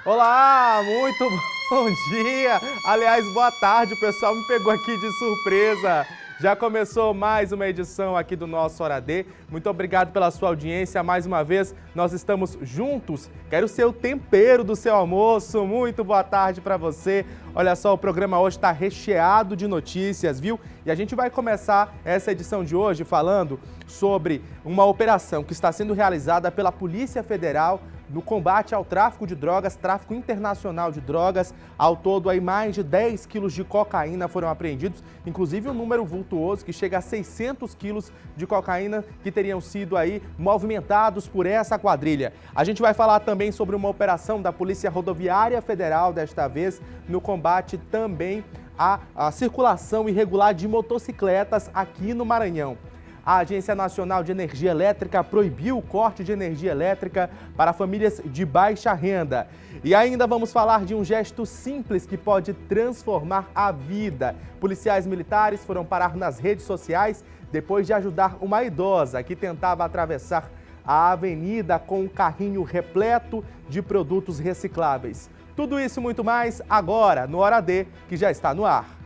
Olá, muito bom dia! Aliás, boa tarde, o pessoal me pegou aqui de surpresa. Já começou mais uma edição aqui do nosso Hora D. Muito obrigado pela sua audiência. Mais uma vez, nós estamos juntos. Quero ser o tempero do seu almoço. Muito boa tarde para você. Olha só, o programa hoje está recheado de notícias, viu? E a gente vai começar essa edição de hoje falando sobre uma operação que está sendo realizada pela Polícia Federal no combate ao tráfico de drogas, tráfico internacional de drogas. Ao todo, aí, mais de 10 quilos de cocaína foram apreendidos, inclusive um número vultuoso que chega a 600 quilos de cocaína que teriam sido aí movimentados por essa quadrilha. A gente vai falar também sobre uma operação da Polícia Rodoviária Federal, desta vez no combate também à circulação irregular de motocicletas aqui no Maranhão. A Agência Nacional de Energia Elétrica proibiu o corte de energia elétrica para famílias de baixa renda. E ainda vamos falar de um gesto simples que pode transformar a vida. Policiais militares foram parar nas redes sociais depois de ajudar uma idosa que tentava atravessar a avenida com um carrinho repleto de produtos recicláveis. Tudo isso e muito mais agora no Hora D, que já está no ar.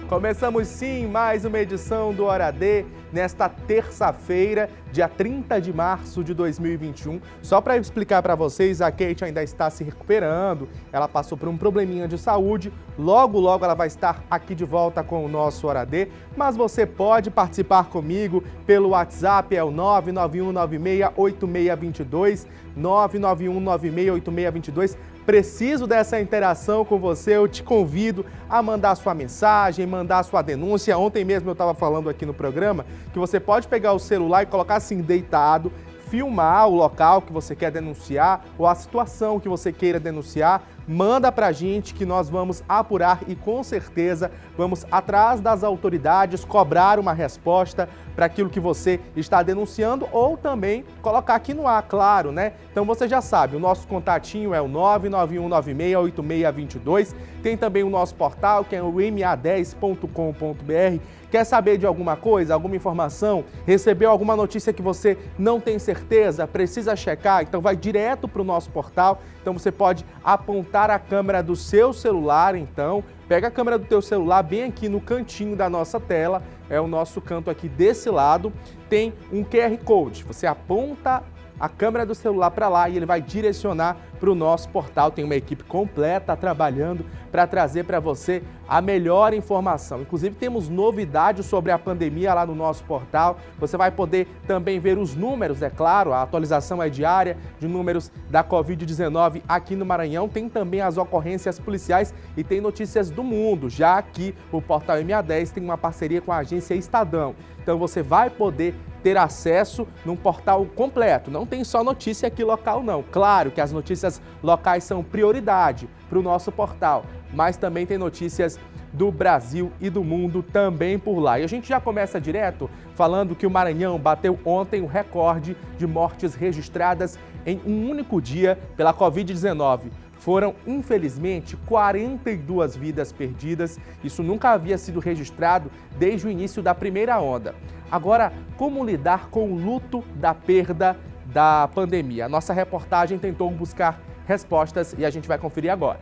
Começamos sim mais uma edição do Hora D nesta terça-feira, dia 30 de março de 2021. Só para explicar para vocês, a Kate ainda está se recuperando, ela passou por um probleminha de saúde, logo ela vai estar aqui de volta com o nosso Hora D, mas você pode participar comigo pelo WhatsApp, é o 991968622, 991968622. Preciso dessa interação com você, eu te convido a mandar sua mensagem, mandar sua denúncia. Ontem mesmo eu estava falando aqui no programa que você pode pegar o celular e colocar assim deitado, filmar o local que você quer denunciar ou a situação que você queira denunciar, manda pra gente que nós vamos apurar e com certeza vamos atrás das autoridades cobrar uma resposta para aquilo que você está denunciando ou também colocar aqui no ar, claro, né? Então você já sabe, o nosso contatinho é o 991968622, tem também o nosso portal que é o ma10.com.br. Quer saber de alguma coisa, alguma informação? Recebeu alguma notícia que você não tem certeza? Precisa checar? Então vai direto para o nosso portal. Então você pode apontar a câmera do seu celular, então. Pega a câmera do teu celular bem aqui no cantinho da nossa tela. É o nosso canto aqui desse lado. Tem um QR Code. Você aponta a câmera do celular para lá e ele vai direcionar para o nosso portal. Tem uma equipe completa trabalhando para trazer para você a melhor informação. Inclusive temos novidades sobre a pandemia lá no nosso portal. Você vai poder também ver os números, é claro, a atualização é diária de números da Covid-19 aqui no Maranhão. Tem também as ocorrências policiais e tem notícias do mundo, já que o portal MA10 tem uma parceria com a agência Estadão. Então você vai poder ter acesso num portal completo. Não tem só notícia aqui local, não. Claro que as notícias locais são prioridade para o nosso portal, mas também tem notícias do Brasil e do mundo também por lá. E a gente já começa direto falando que o Maranhão bateu ontem o recorde de mortes registradas em um único dia pela Covid-19. Foram, infelizmente, 42 vidas perdidas. Isso nunca havia sido registrado desde o início da primeira onda. Agora, como lidar com o luto da perda da pandemia? A nossa reportagem tentou buscar respostas e a gente vai conferir agora.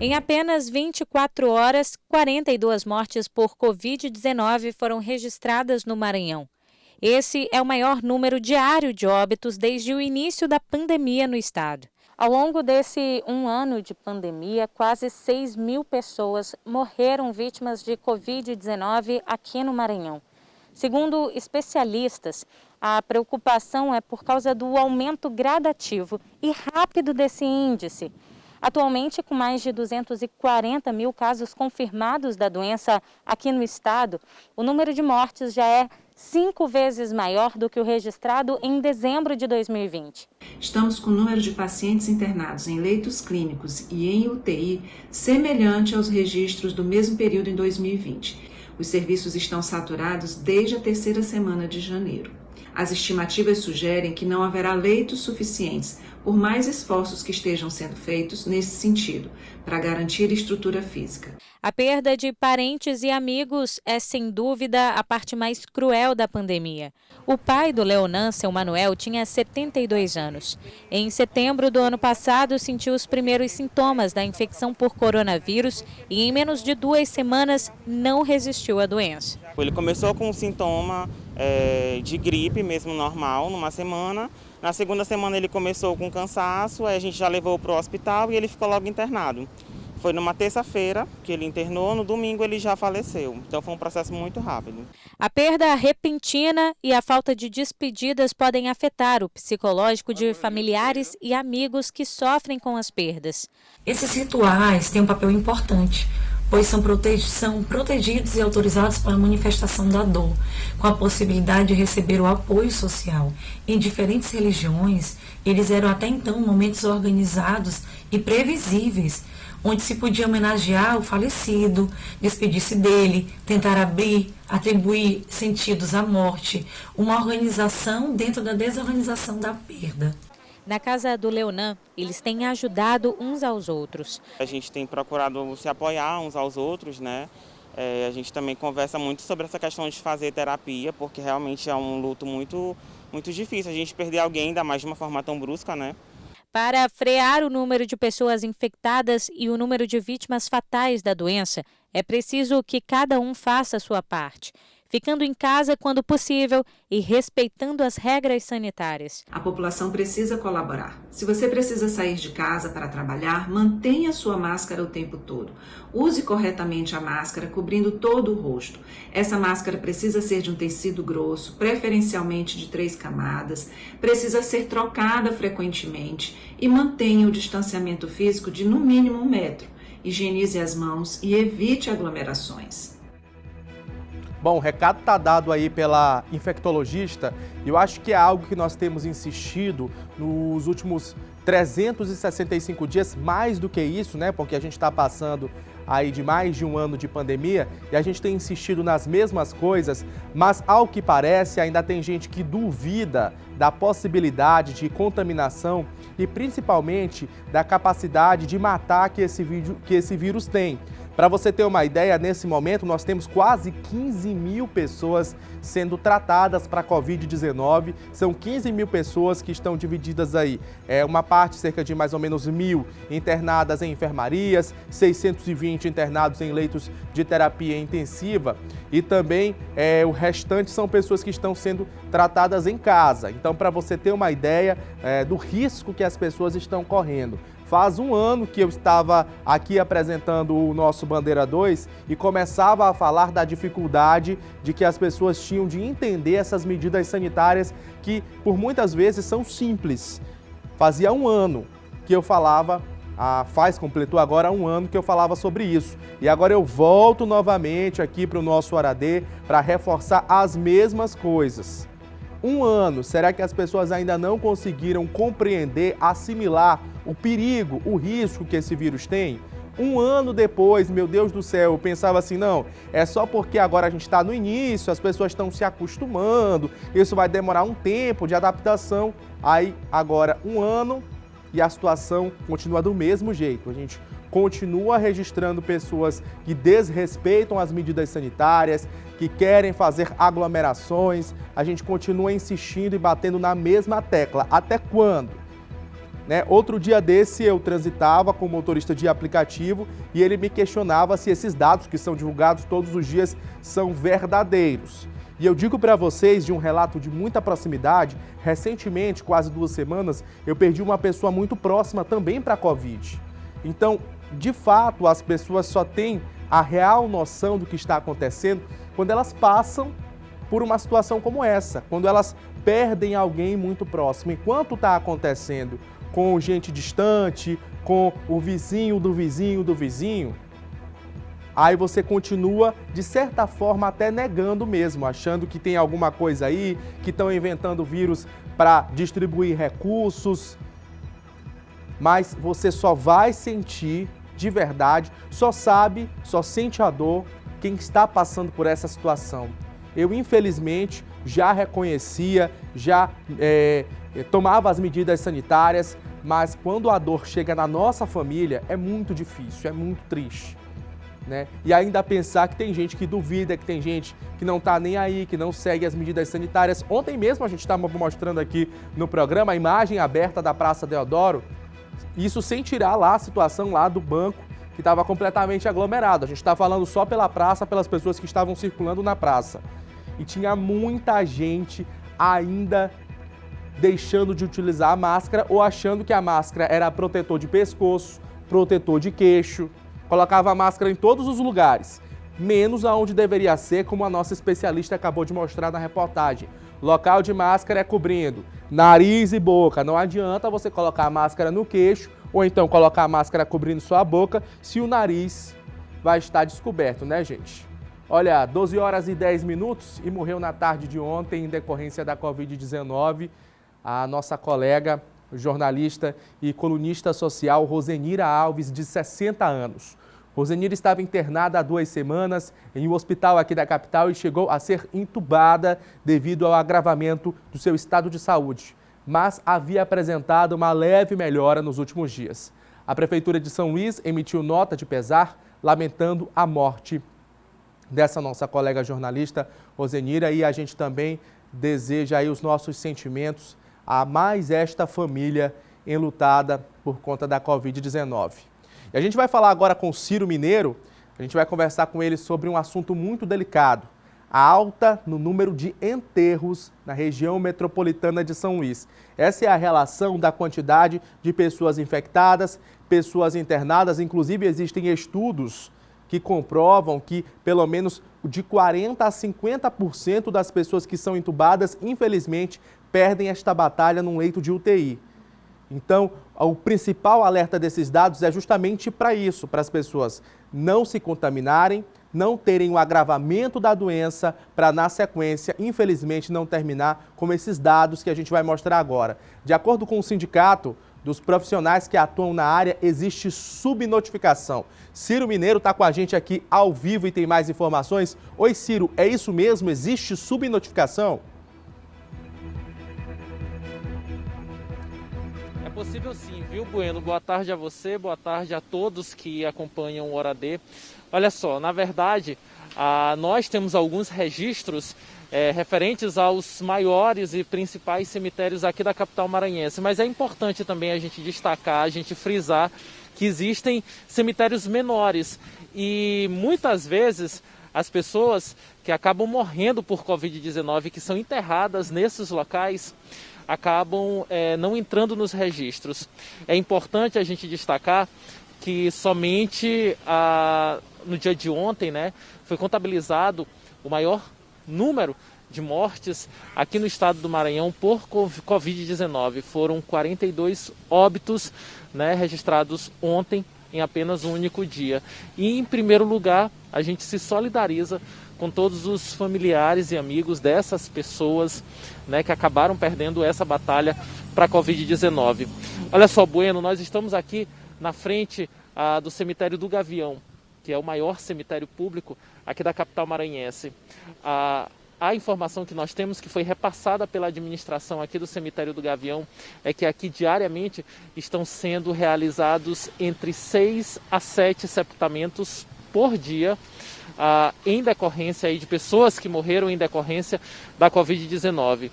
Em apenas 24 horas, 42 mortes por Covid-19 foram registradas no Maranhão. Esse é o maior número diário de óbitos desde o início da pandemia no estado. Ao longo desse um ano de pandemia, quase 6.000 pessoas morreram vítimas de Covid-19 aqui no Maranhão. Segundo especialistas, a preocupação é por causa do aumento gradativo e rápido desse índice. Atualmente, com mais de 240 mil casos confirmados da doença aqui no estado, o número de mortes já é 5 vezes maior do que o registrado em dezembro de 2020. Estamos com o número de pacientes internados em leitos clínicos e em UTI semelhante aos registros do mesmo período em 2020. Os serviços estão saturados desde a terceira semana de janeiro. As estimativas sugerem que não haverá leitos suficientes, por mais esforços que estejam sendo feitos nesse sentido, para garantir estrutura física. A perda de parentes e amigos é, sem dúvida, a parte mais cruel da pandemia. O pai do Leonan, seu Manuel, tinha 72 anos. Em setembro do ano passado, sentiu os primeiros sintomas da infecção por coronavírus e, em menos de 2 semanas, não resistiu à doença. Ele começou com um sintoma de gripe mesmo normal, numa semana. Na segunda semana ele começou com cansaço, aí a gente já levou para o hospital e ele ficou logo internado. Foi numa terça-feira que ele internou, no domingo ele já faleceu. Então foi um processo muito rápido. A perda repentina e a falta de despedidas podem afetar o psicológico de familiares e amigos que sofrem com as perdas. Esses rituais têm um papel importante, pois são protegidos e autorizados para a manifestação da dor, com a possibilidade de receber o apoio social. Em diferentes religiões, eles eram até então momentos organizados e previsíveis, onde se podia homenagear o falecido, despedir-se dele, tentar atribuir sentidos à morte, uma organização dentro da desorganização da perda. Na casa do Leonan, eles têm ajudado uns aos outros. A gente tem procurado se apoiar uns aos outros, né? A gente também conversa muito sobre essa questão de fazer terapia, porque realmente é um luto muito, muito difícil. A gente perder alguém, ainda mais de uma forma tão brusca, né? Para frear o número de pessoas infectadas e o número de vítimas fatais da doença, é preciso que cada um faça a sua parte, ficando em casa quando possível e respeitando as regras sanitárias. A população precisa colaborar. Se você precisa sair de casa para trabalhar, mantenha sua máscara o tempo todo. Use corretamente a máscara, cobrindo todo o rosto. Essa máscara precisa ser de um tecido grosso, preferencialmente de 3 camadas, precisa ser trocada frequentemente e mantenha o distanciamento físico de no mínimo 1 metro. Higienize as mãos e evite aglomerações. Bom, o recado está dado aí pela infectologista e eu acho que é algo que nós temos insistido nos últimos 365 dias, mais do que isso, né? Porque a gente está passando aí de mais de 1 ano de pandemia e a gente tem insistido nas mesmas coisas, mas ao que parece ainda tem gente que duvida da possibilidade de contaminação e principalmente da capacidade de matar que esse vírus tem. Para você ter uma ideia, nesse momento nós temos quase 15 mil pessoas sendo tratadas para a Covid-19. São 15 mil pessoas que estão divididas aí. Uma parte, cerca de mais ou menos 1.000 internadas em enfermarias, 620 internados em leitos de terapia intensiva e também o restante são pessoas que estão sendo tratadas em casa. Então, para você ter uma ideia do risco que as pessoas estão correndo. Faz 1 ano que eu estava aqui apresentando o nosso Bandeira 2 e começava a falar da dificuldade de que as pessoas tinham de entender essas medidas sanitárias que, por muitas vezes, são simples. Fazia 1 ano que eu falava, completou agora 1 ano que eu falava sobre isso. E agora eu volto novamente aqui para o nosso Hora D para reforçar as mesmas coisas. 1 ano, será que as pessoas ainda não conseguiram compreender, assimilar o perigo, o risco que esse vírus tem? 1 ano depois, meu Deus do céu, eu pensava assim, não, é só porque agora a gente está no início, as pessoas estão se acostumando, isso vai demorar um tempo de adaptação. Aí, agora, 1 ano e a situação continua do mesmo jeito. A gente continua registrando pessoas que desrespeitam as medidas sanitárias, que querem fazer aglomerações. A gente continua insistindo e batendo na mesma tecla. Até quando? Outro dia desse eu transitava com um motorista de aplicativo e ele me questionava se esses dados que são divulgados todos os dias são verdadeiros. E eu digo para vocês de um relato de muita proximidade, recentemente, quase 2 semanas, eu perdi uma pessoa muito próxima também para a Covid. Então, de fato, as pessoas só têm a real noção do que está acontecendo quando elas passam por uma situação como essa, quando elas perdem alguém muito próximo. Enquanto está acontecendo com gente distante, com o vizinho do vizinho do vizinho, aí você continua, de certa forma, até negando mesmo, achando que tem alguma coisa aí, que estão inventando vírus para distribuir recursos. Mas você só vai sentir de verdade, só sente a dor quem está passando por essa situação. Eu, infelizmente, já reconhecia, já tomava as medidas sanitárias, mas quando a dor chega na nossa família é muito difícil, é muito triste, né? E ainda pensar que tem gente que duvida, que tem gente que não está nem aí, que não segue as medidas sanitárias. Ontem mesmo a gente estava mostrando aqui no programa a imagem aberta da Praça Deodoro, isso sem tirar lá a situação lá do banco, que estava completamente aglomerado. A gente está falando só pela praça, pelas pessoas que estavam circulando na praça. E tinha muita gente ainda deixando de utilizar a máscara ou achando que a máscara era protetor de pescoço, protetor de queixo. Colocava a máscara em todos os lugares, menos aonde deveria ser, como a nossa especialista acabou de mostrar na reportagem. Local de máscara é cobrindo nariz e boca. Não adianta você colocar a máscara no queixo ou então colocar a máscara cobrindo sua boca se o nariz vai estar descoberto, né, gente? Olha, 12 horas e 10 minutos e morreu na tarde de ontem em decorrência da Covid-19 a nossa colega, jornalista e colunista social Rosenira Alves, de 60 anos. Rosenira estava internada há 2 semanas em um hospital aqui da capital e chegou a ser entubada devido ao agravamento do seu estado de saúde, mas havia apresentado uma leve melhora nos últimos dias. A Prefeitura de São Luís emitiu nota de pesar, lamentando a morte dessa nossa colega jornalista Rosenira, e a gente também deseja aí os nossos sentimentos a mais esta família enlutada por conta da Covid-19. E a gente vai falar agora com Ciro Mineiro, a gente vai conversar com ele sobre um assunto muito delicado, a alta no número de enterros na região metropolitana de São Luís. Essa é a relação da quantidade de pessoas infectadas, pessoas internadas, inclusive existem estudos que comprovam que pelo menos de 40% a 50% das pessoas que são entubadas, infelizmente, perdem esta batalha num leito de UTI. Então, o principal alerta desses dados é justamente para isso, para as pessoas não se contaminarem, não terem o agravamento da doença, para na sequência, infelizmente, não terminar como esses dados que a gente vai mostrar agora. De acordo com o sindicato dos profissionais que atuam na área, existe subnotificação. Ciro Mineiro está com a gente aqui ao vivo e tem mais informações. Oi, Ciro, é isso mesmo? Existe subnotificação? É possível sim, viu, Bueno? Boa tarde a você, boa tarde a todos que acompanham o Hora D. Olha só, na verdade, nós temos alguns registros referentes aos maiores e principais cemitérios aqui da capital maranhense, mas é importante também a gente destacar, a gente frisar que existem cemitérios menores e muitas vezes as pessoas que acabam morrendo por Covid-19, que são enterradas nesses locais, acabam não entrando nos registros. É importante a gente destacar que somente no dia de ontem, né, foi contabilizado o maior número de mortes aqui no estado do Maranhão por Covid-19. Foram 42 óbitos, né, registrados ontem em apenas um único dia. E, em primeiro lugar, a gente se solidariza com todos os familiares e amigos dessas pessoas, né, que acabaram perdendo essa batalha para a Covid-19. Olha só, Bueno, nós estamos aqui na frente do cemitério do Gavião, que é o maior cemitério público aqui da capital maranhense. A informação que nós temos, que foi repassada pela administração aqui do cemitério do Gavião, é que aqui diariamente estão sendo realizados entre 6 a 7 sepultamentos por dia, em decorrência aí de pessoas que morreram em decorrência da Covid-19.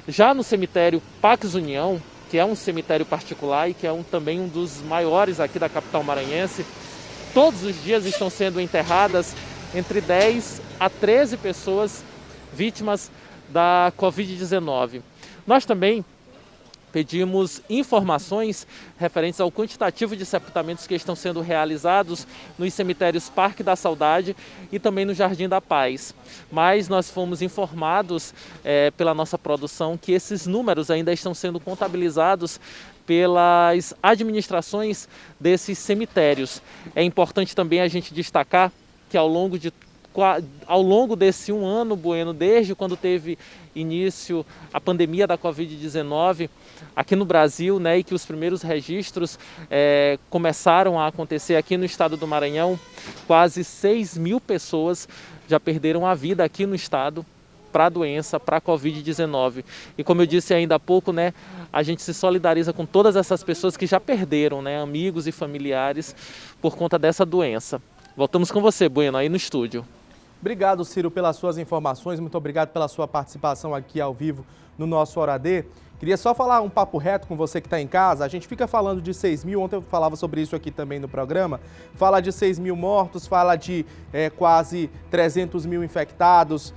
Já no cemitério Pax União, que é um cemitério particular e que é também um dos maiores aqui da capital maranhense, todos os dias estão sendo enterradas entre 10 a 13 pessoas vítimas da Covid-19. Nós também pedimos informações referentes ao quantitativo de sepultamentos que estão sendo realizados nos cemitérios Parque da Saudade e também no Jardim da Paz. Mas nós fomos informados pela nossa produção que esses números ainda estão sendo contabilizados pelas administrações desses cemitérios. É importante também a gente destacar que ao longo desse um ano, Bueno, desde quando teve início a pandemia da Covid-19 aqui no Brasil, né, e que os primeiros registros começaram a acontecer aqui no estado do Maranhão, quase 6.000 pessoas já perderam a vida aqui no estado para a doença, para a Covid-19. E como eu disse ainda há pouco, né, a gente se solidariza com todas essas pessoas que já perderam, né, amigos e familiares por conta dessa doença. Voltamos com você, Bueno, aí no estúdio. Obrigado, Ciro, pelas suas informações. Muito obrigado pela sua participação aqui ao vivo no nosso Hora D. Queria só falar um papo reto com você que está em casa. A gente fica falando de 6 mil, ontem eu falava sobre isso aqui também no programa. Fala de 6 mil mortos, fala de quase 300 mil infectados,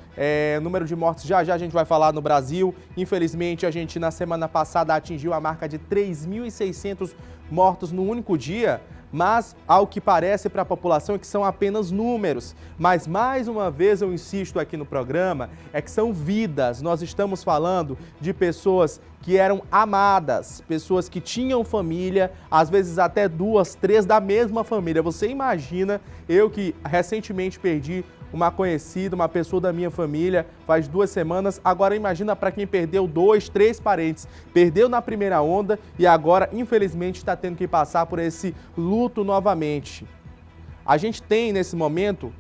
número de mortes já a gente vai falar no Brasil. Infelizmente, a gente na semana passada atingiu a marca de 3.600 mortos no único dia. Mas, ao que parece para a população, é que são apenas números. Mas, mais uma vez, eu insisto aqui no programa, é que são vidas. Nós estamos falando de pessoas que eram amadas, pessoas que tinham família, às vezes até 2, 3 da mesma família. Você imagina, eu que recentemente perdi uma conhecida, uma pessoa da minha família, faz 2 semanas. Agora imagina para quem perdeu 2, 3 parentes. Perdeu na primeira onda e agora, infelizmente, está tendo que passar por esse luto novamente. A gente tem, nesse momento,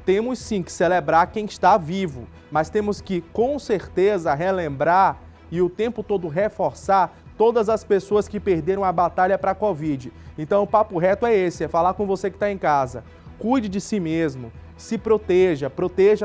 temos sim que celebrar quem está vivo, mas temos que, com certeza, relembrar e o tempo todo reforçar todas as pessoas que perderam a batalha para a Covid. Então, o papo reto é esse, é falar com você que está em casa. Cuide de si mesmo. Se proteja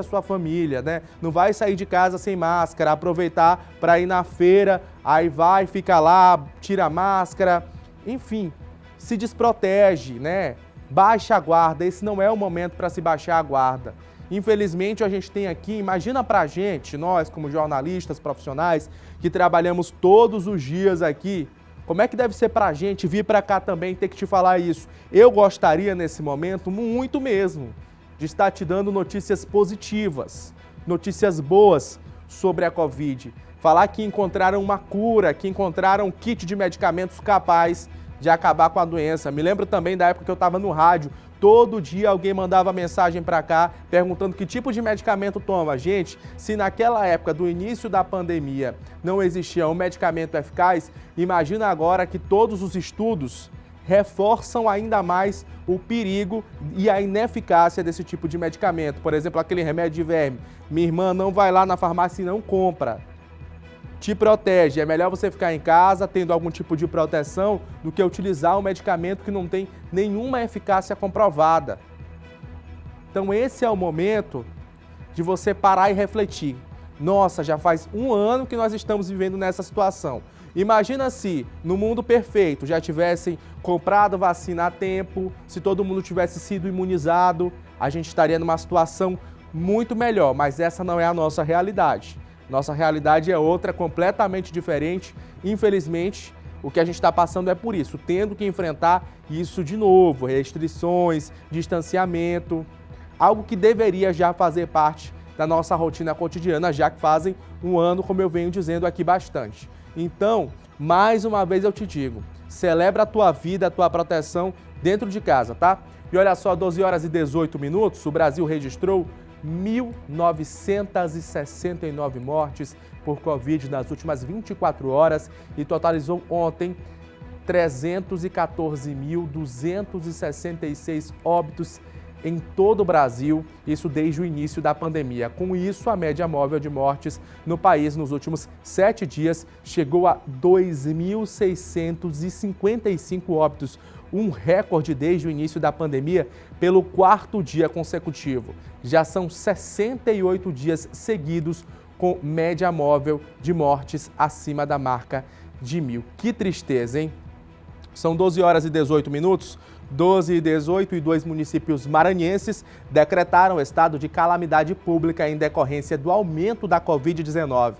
a sua família, né? Não vai sair de casa sem máscara, aproveitar para ir na feira, aí vai, fica lá, tira a máscara, enfim, se desprotege, né? Baixa a guarda, esse não é o momento para se baixar a guarda. Infelizmente, a gente tem aqui, imagina pra gente, nós como jornalistas profissionais, que trabalhamos todos os dias aqui, como é que deve ser pra gente vir pra cá também ter que te falar isso? Eu gostaria nesse momento, muito mesmo, de estar te dando notícias positivas, notícias boas sobre a Covid. Falar que encontraram uma cura, que encontraram um kit de medicamentos capaz de acabar com a doença. Me lembro também da época que eu estava no rádio, todo dia alguém mandava mensagem para cá perguntando que tipo de medicamento toma. Gente, se naquela época do início da pandemia não existia um medicamento eficaz, imagina agora que todos os estudos reforçam ainda mais o perigo e a ineficácia desse tipo de medicamento. Por exemplo, aquele remédio de verme. Minha irmã não vai lá na farmácia e não compra. Te protege. É melhor você ficar em casa tendo algum tipo de proteção do que utilizar um medicamento que não tem nenhuma eficácia comprovada. Então esse é o momento de você parar e refletir. Nossa, já faz 1 ano que nós estamos vivendo nessa situação. Imagina se, no mundo perfeito, já tivessem comprado vacina a tempo, se todo mundo tivesse sido imunizado, a gente estaria numa situação muito melhor, mas essa não é a nossa realidade. Nossa realidade é outra, completamente diferente. Infelizmente, o que a gente está passando é por isso, tendo que enfrentar isso de novo, restrições, distanciamento, algo que deveria já fazer parte da nossa rotina cotidiana, já que fazem 1 ano, como eu venho dizendo aqui bastante. Então, mais uma vez eu te digo, celebra a tua vida, a tua proteção dentro de casa, tá? E olha só, 12 horas e 18 minutos, o Brasil registrou 1.969 mortes por Covid nas últimas 24 horas e totalizou ontem 314.266 óbitos em todo o Brasil, isso desde o início da pandemia. Com isso, a média móvel de mortes no país nos últimos 7 dias chegou a 2.655 óbitos, um recorde desde o início da pandemia pelo 4º dia consecutivo. Já são 68 dias seguidos com média móvel de mortes acima da marca de 1.000. Que tristeza, hein? São 12 horas e 18 minutos. 12 e 18 e 2 municípios maranhenses decretaram estado de calamidade pública em decorrência do aumento da Covid-19.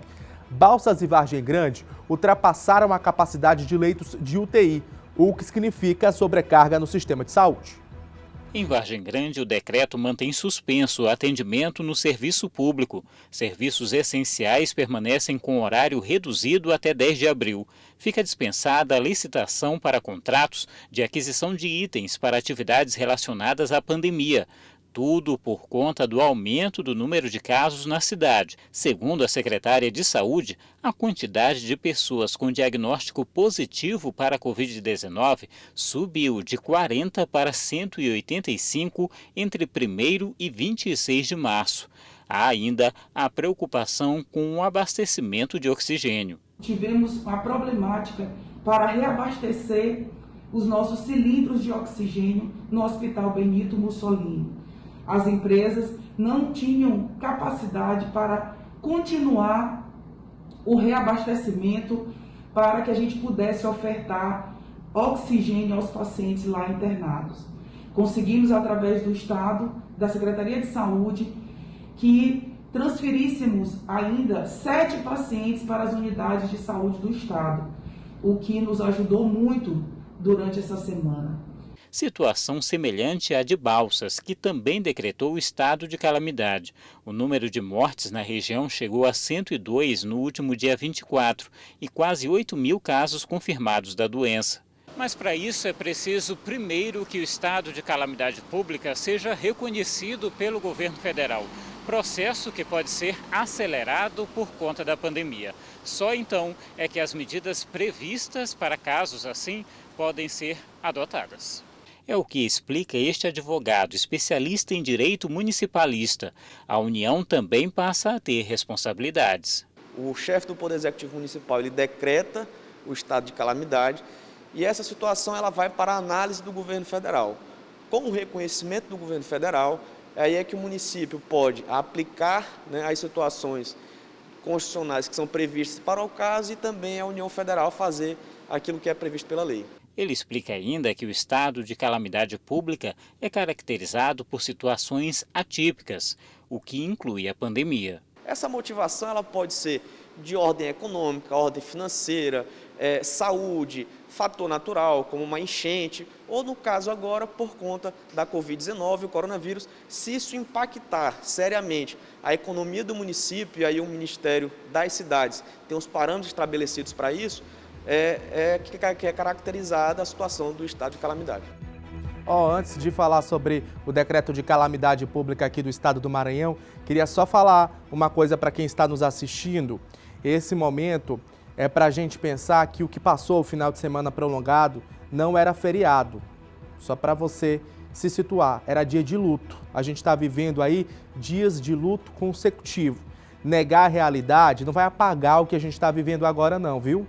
Balsas e Vargem Grande ultrapassaram a capacidade de leitos de UTI, o que significa sobrecarga no sistema de saúde. Em Vargem Grande, o decreto mantém suspenso o atendimento no serviço público. Serviços essenciais permanecem com horário reduzido até 10 de abril. Fica dispensada a licitação para contratos de aquisição de itens para atividades relacionadas à pandemia. Tudo por conta do aumento do número de casos na cidade. Segundo a secretária de Saúde, a quantidade de pessoas com diagnóstico positivo para a Covid-19 subiu de 40 para 185 entre 1º e 26 de março. Há ainda a preocupação com o abastecimento de oxigênio. Tivemos a problemática para reabastecer os nossos cilindros de oxigênio no Hospital Benito Mussolini. As empresas não tinham capacidade para continuar o reabastecimento para que a gente pudesse ofertar oxigênio aos pacientes lá internados. Conseguimos, através do Estado, da Secretaria de Saúde, que transferíssemos ainda 7 pacientes para as unidades de saúde do Estado, o que nos ajudou muito durante essa semana. Situação semelhante à de Balsas, que também decretou o estado de calamidade. O número de mortes na região chegou a 102 no último dia 24 e quase 8.000 casos confirmados da doença. Mas para isso é preciso, primeiro, que o estado de calamidade pública seja reconhecido pelo governo federal. Processo que pode ser acelerado por conta da pandemia. Só então é que as medidas previstas para casos assim podem ser adotadas. É o que explica este advogado, especialista em direito municipalista. A União também passa a ter responsabilidades. O chefe do Poder Executivo Municipal ele decreta o estado de calamidade e essa situação ela vai para a análise do governo federal. Com o reconhecimento do governo federal, aí é que o município pode aplicar, as situações constitucionais que são previstas para o caso e também a União Federal fazer aquilo que é previsto pela lei. Ele explica ainda que o estado de calamidade pública é caracterizado por situações atípicas, o que inclui a pandemia. Essa motivação ela pode ser de ordem econômica, ordem financeira, saúde, fator natural, como uma enchente, ou no caso agora, por conta da Covid-19, o coronavírus, se isso impactar seriamente a economia do município, e aí o Ministério das Cidades tem os parâmetros estabelecidos para isso, que é caracterizada a situação do estado de calamidade. Antes de falar sobre o decreto de calamidade pública aqui do estado do Maranhão, queria só falar uma coisa para quem está nos assistindo. Esse momento é para a gente pensar que o que passou o final de semana prolongado não era feriado. Só para você se situar, era dia de luto. A gente está vivendo aí dias de luto consecutivo. Negar a realidade não vai apagar o que a gente está vivendo agora não, viu?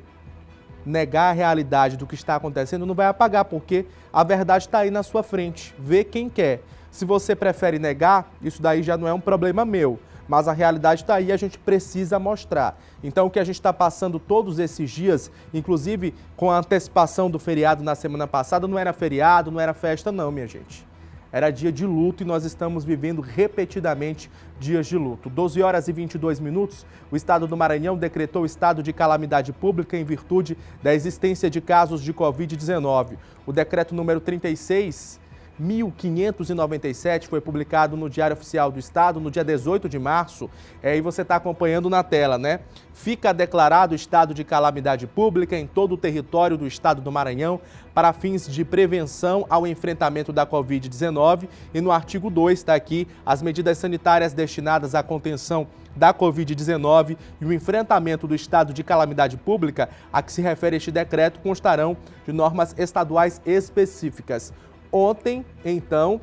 Negar a realidade do que está acontecendo não vai apagar, porque a verdade está aí na sua frente. Vê quem quer. Se você prefere negar, isso daí já não é um problema meu. Mas a realidade está aí e a gente precisa mostrar. Então, o que a gente está passando todos esses dias, inclusive com a antecipação do feriado na semana passada, não era feriado, não era festa não, minha gente. Era dia de luto e nós estamos vivendo repetidamente dias de luto. 12 horas e 22 minutos, o estado do Maranhão decretou estado de calamidade pública em virtude da existência de casos de Covid-19. O decreto número 36.597 foi publicado no Diário Oficial do Estado no dia 18 de março, e você está acompanhando na tela, né? Fica declarado estado de calamidade pública em todo o território do estado do Maranhão para fins de prevenção ao enfrentamento da Covid-19 e no artigo 2 está aqui as medidas sanitárias destinadas à contenção da Covid-19 e o enfrentamento do estado de calamidade pública a que se refere este decreto constarão de normas estaduais específicas. Ontem, então,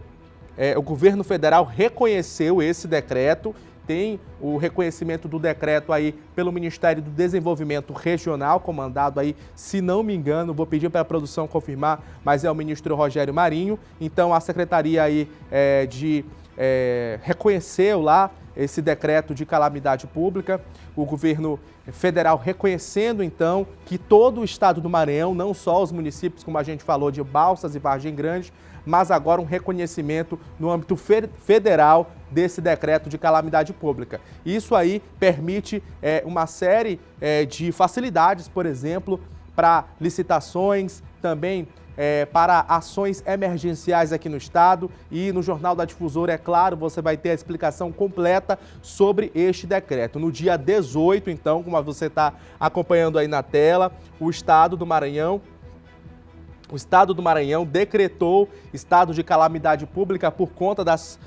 o governo federal reconheceu esse decreto, tem o reconhecimento do decreto aí pelo Ministério do Desenvolvimento Regional, comandado aí, se não me engano, vou pedir para a produção confirmar, mas é o ministro Rogério Marinho. Então, a secretaria aí reconheceu lá esse decreto de calamidade pública, o governo federal reconhecendo, então, que todo o estado do Maranhão, não só os municípios, como a gente falou, de Balsas e Vargem Grande, mas agora um reconhecimento no âmbito federal desse decreto de calamidade pública. Isso aí permite uma série de facilidades, por exemplo, para licitações, também para ações emergenciais aqui no estado, e no Jornal da Difusora, é claro, você vai ter a explicação completa sobre este decreto. No dia 18, então, como você está acompanhando aí na tela, o estado do Maranhão decretou estado de calamidade pública por conta das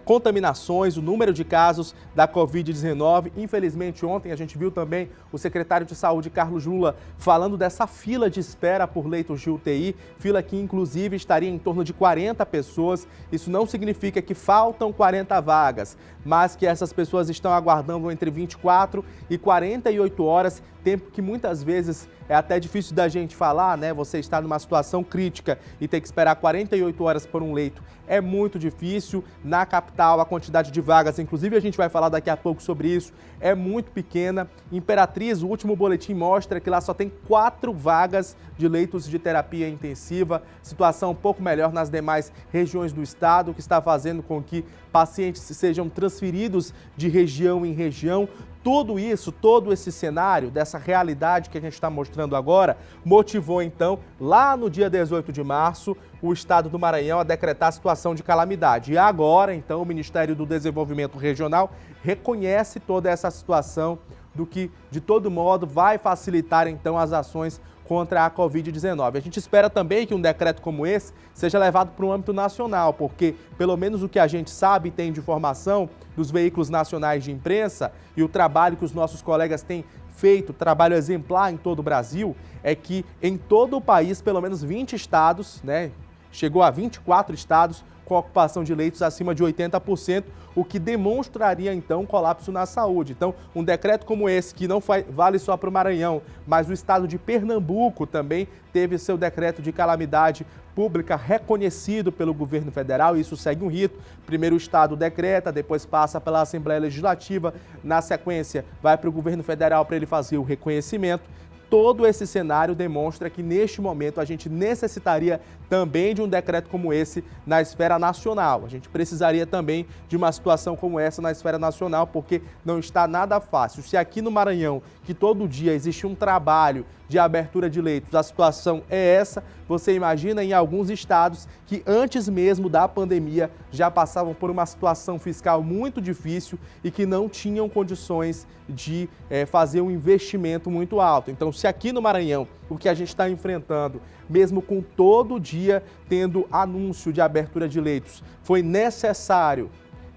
contaminações, o número de casos da Covid-19. Infelizmente, ontem a gente viu também o secretário de Saúde, Carlos Lula, falando dessa fila de espera por leitos de UTI, fila que inclusive estaria em torno de 40 pessoas. Isso não significa que faltam 40 vagas, mas que essas pessoas estão aguardando entre 24 e 48 horas, tempo que muitas vezes é até difícil da gente falar, né? Você está numa situação crítica e ter que esperar 48 horas por um leito é muito difícil. Na capital, a quantidade de vagas, inclusive a gente vai falar daqui a pouco sobre isso, é muito pequena. Imperatriz, o último boletim mostra que lá só tem 4 vagas de leitos de terapia intensiva. Situação um pouco melhor nas demais regiões do estado, o que está fazendo com que pacientes sejam transferidos de região em região. Tudo isso, todo esse cenário, dessa realidade que a gente está mostrando agora, motivou então, lá no dia 18 de março, o estado do Maranhão a decretar a situação de calamidade. E agora, então, o Ministério do Desenvolvimento Regional reconhece toda essa situação, do que, de todo modo, vai facilitar então as ações contra a Covid-19. A gente espera também que um decreto como esse seja levado para o âmbito nacional, porque, pelo menos o que a gente sabe e tem de informação dos veículos nacionais de imprensa e o trabalho que os nossos colegas têm feito, trabalho exemplar em todo o Brasil, é que em todo o país, pelo menos 20 estados, né, chegou a 24 estados com ocupação de leitos acima de 80%, o que demonstraria, então, colapso na saúde. Então, um decreto como esse, que não vale só para o Maranhão, mas o estado de Pernambuco também teve seu decreto de calamidade pública reconhecido pelo governo federal. Isso segue um rito. Primeiro o estado decreta, depois passa pela Assembleia Legislativa, na sequência vai para o governo federal para ele fazer o reconhecimento. Todo esse cenário demonstra que, neste momento, a gente necessitaria também de um decreto como esse na esfera nacional. A gente precisaria também de uma situação como essa na esfera nacional, porque não está nada fácil. Se aqui no Maranhão, que todo dia existe um trabalho de abertura de leitos, a situação é essa, você imagina em alguns estados que antes mesmo da pandemia já passavam por uma situação fiscal muito difícil e que não tinham condições de fazer um investimento muito alto. Então, se aqui no Maranhão o que a gente está enfrentando, mesmo com todo dia tendo anúncio de abertura de leitos, foi necessário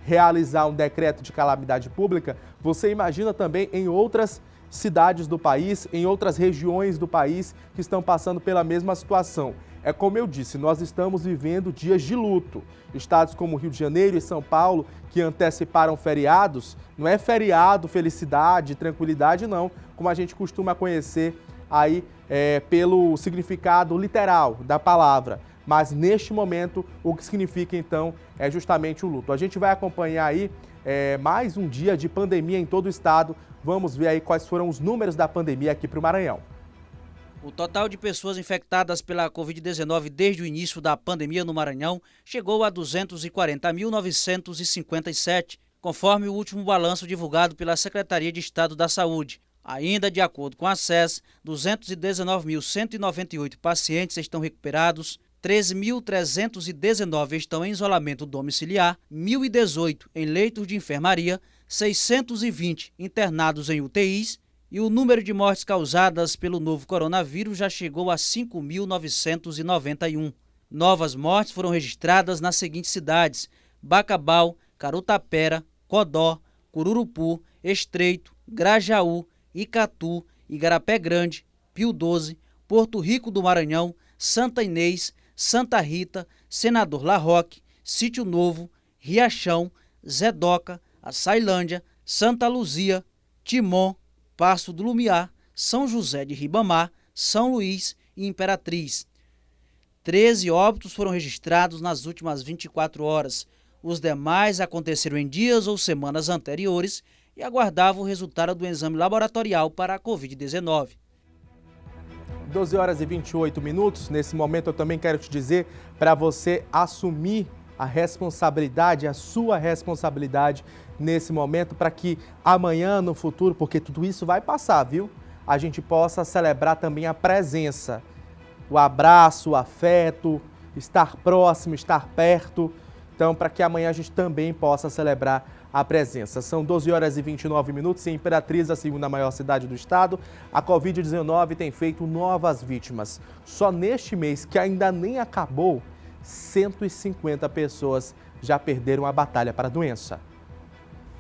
realizar um decreto de calamidade pública, você imagina também em outras cidades do país, em outras regiões do país que estão passando pela mesma situação. É como eu disse, nós estamos vivendo dias de luto. Estados como Rio de Janeiro e São Paulo, que anteciparam feriados, não é feriado, felicidade, tranquilidade, não, como a gente costuma conhecer aí pelo significado literal da palavra. Mas neste momento, o que significa então é justamente o luto. A gente vai acompanhar aí mais um dia de pandemia em todo o estado. Vamos ver aí quais foram os números da pandemia aqui para o Maranhão. O total de pessoas infectadas pela Covid-19 desde o início da pandemia no Maranhão chegou a 240.957, conforme o último balanço divulgado pela Secretaria de Estado da Saúde. Ainda de acordo com a SES, 219.198 pacientes estão recuperados, 13.319 estão em isolamento domiciliar, 1.018 em leitos de enfermaria, 620 internados em UTIs e o número de mortes causadas pelo novo coronavírus já chegou a 5.991. Novas mortes foram registradas nas seguintes cidades: Bacabal, Carutapera, Codó, Cururupu, Estreito, Grajaú, Icatu, Igarapé Grande, Pio 12, Porto Rico do Maranhão, Santa Inês, Santa Rita, Senador Larroque, Sítio Novo, Riachão, Zedoca, Açailândia, Santa Luzia, Timon, Passo do Lumiar, São José de Ribamar, São Luís e Imperatriz. 13 óbitos foram registrados nas últimas 24 horas. Os demais aconteceram em dias ou semanas anteriores e aguardavam o resultado do exame laboratorial para a Covid-19. 12 horas e 28 minutos. Nesse momento eu também quero te dizer para você assumir a responsabilidade, a sua responsabilidade nesse momento, para que amanhã, no futuro, porque tudo isso vai passar, viu? A gente possa celebrar também a presença, o abraço, o afeto, estar próximo, estar perto. Então, para que amanhã a gente também possa celebrar a presença. São 12 horas e 29 minutos e em Imperatriz, a segunda maior cidade do estado, a Covid-19 tem feito novas vítimas. Só neste mês, que ainda nem acabou, 150 pessoas já perderam a batalha para a doença.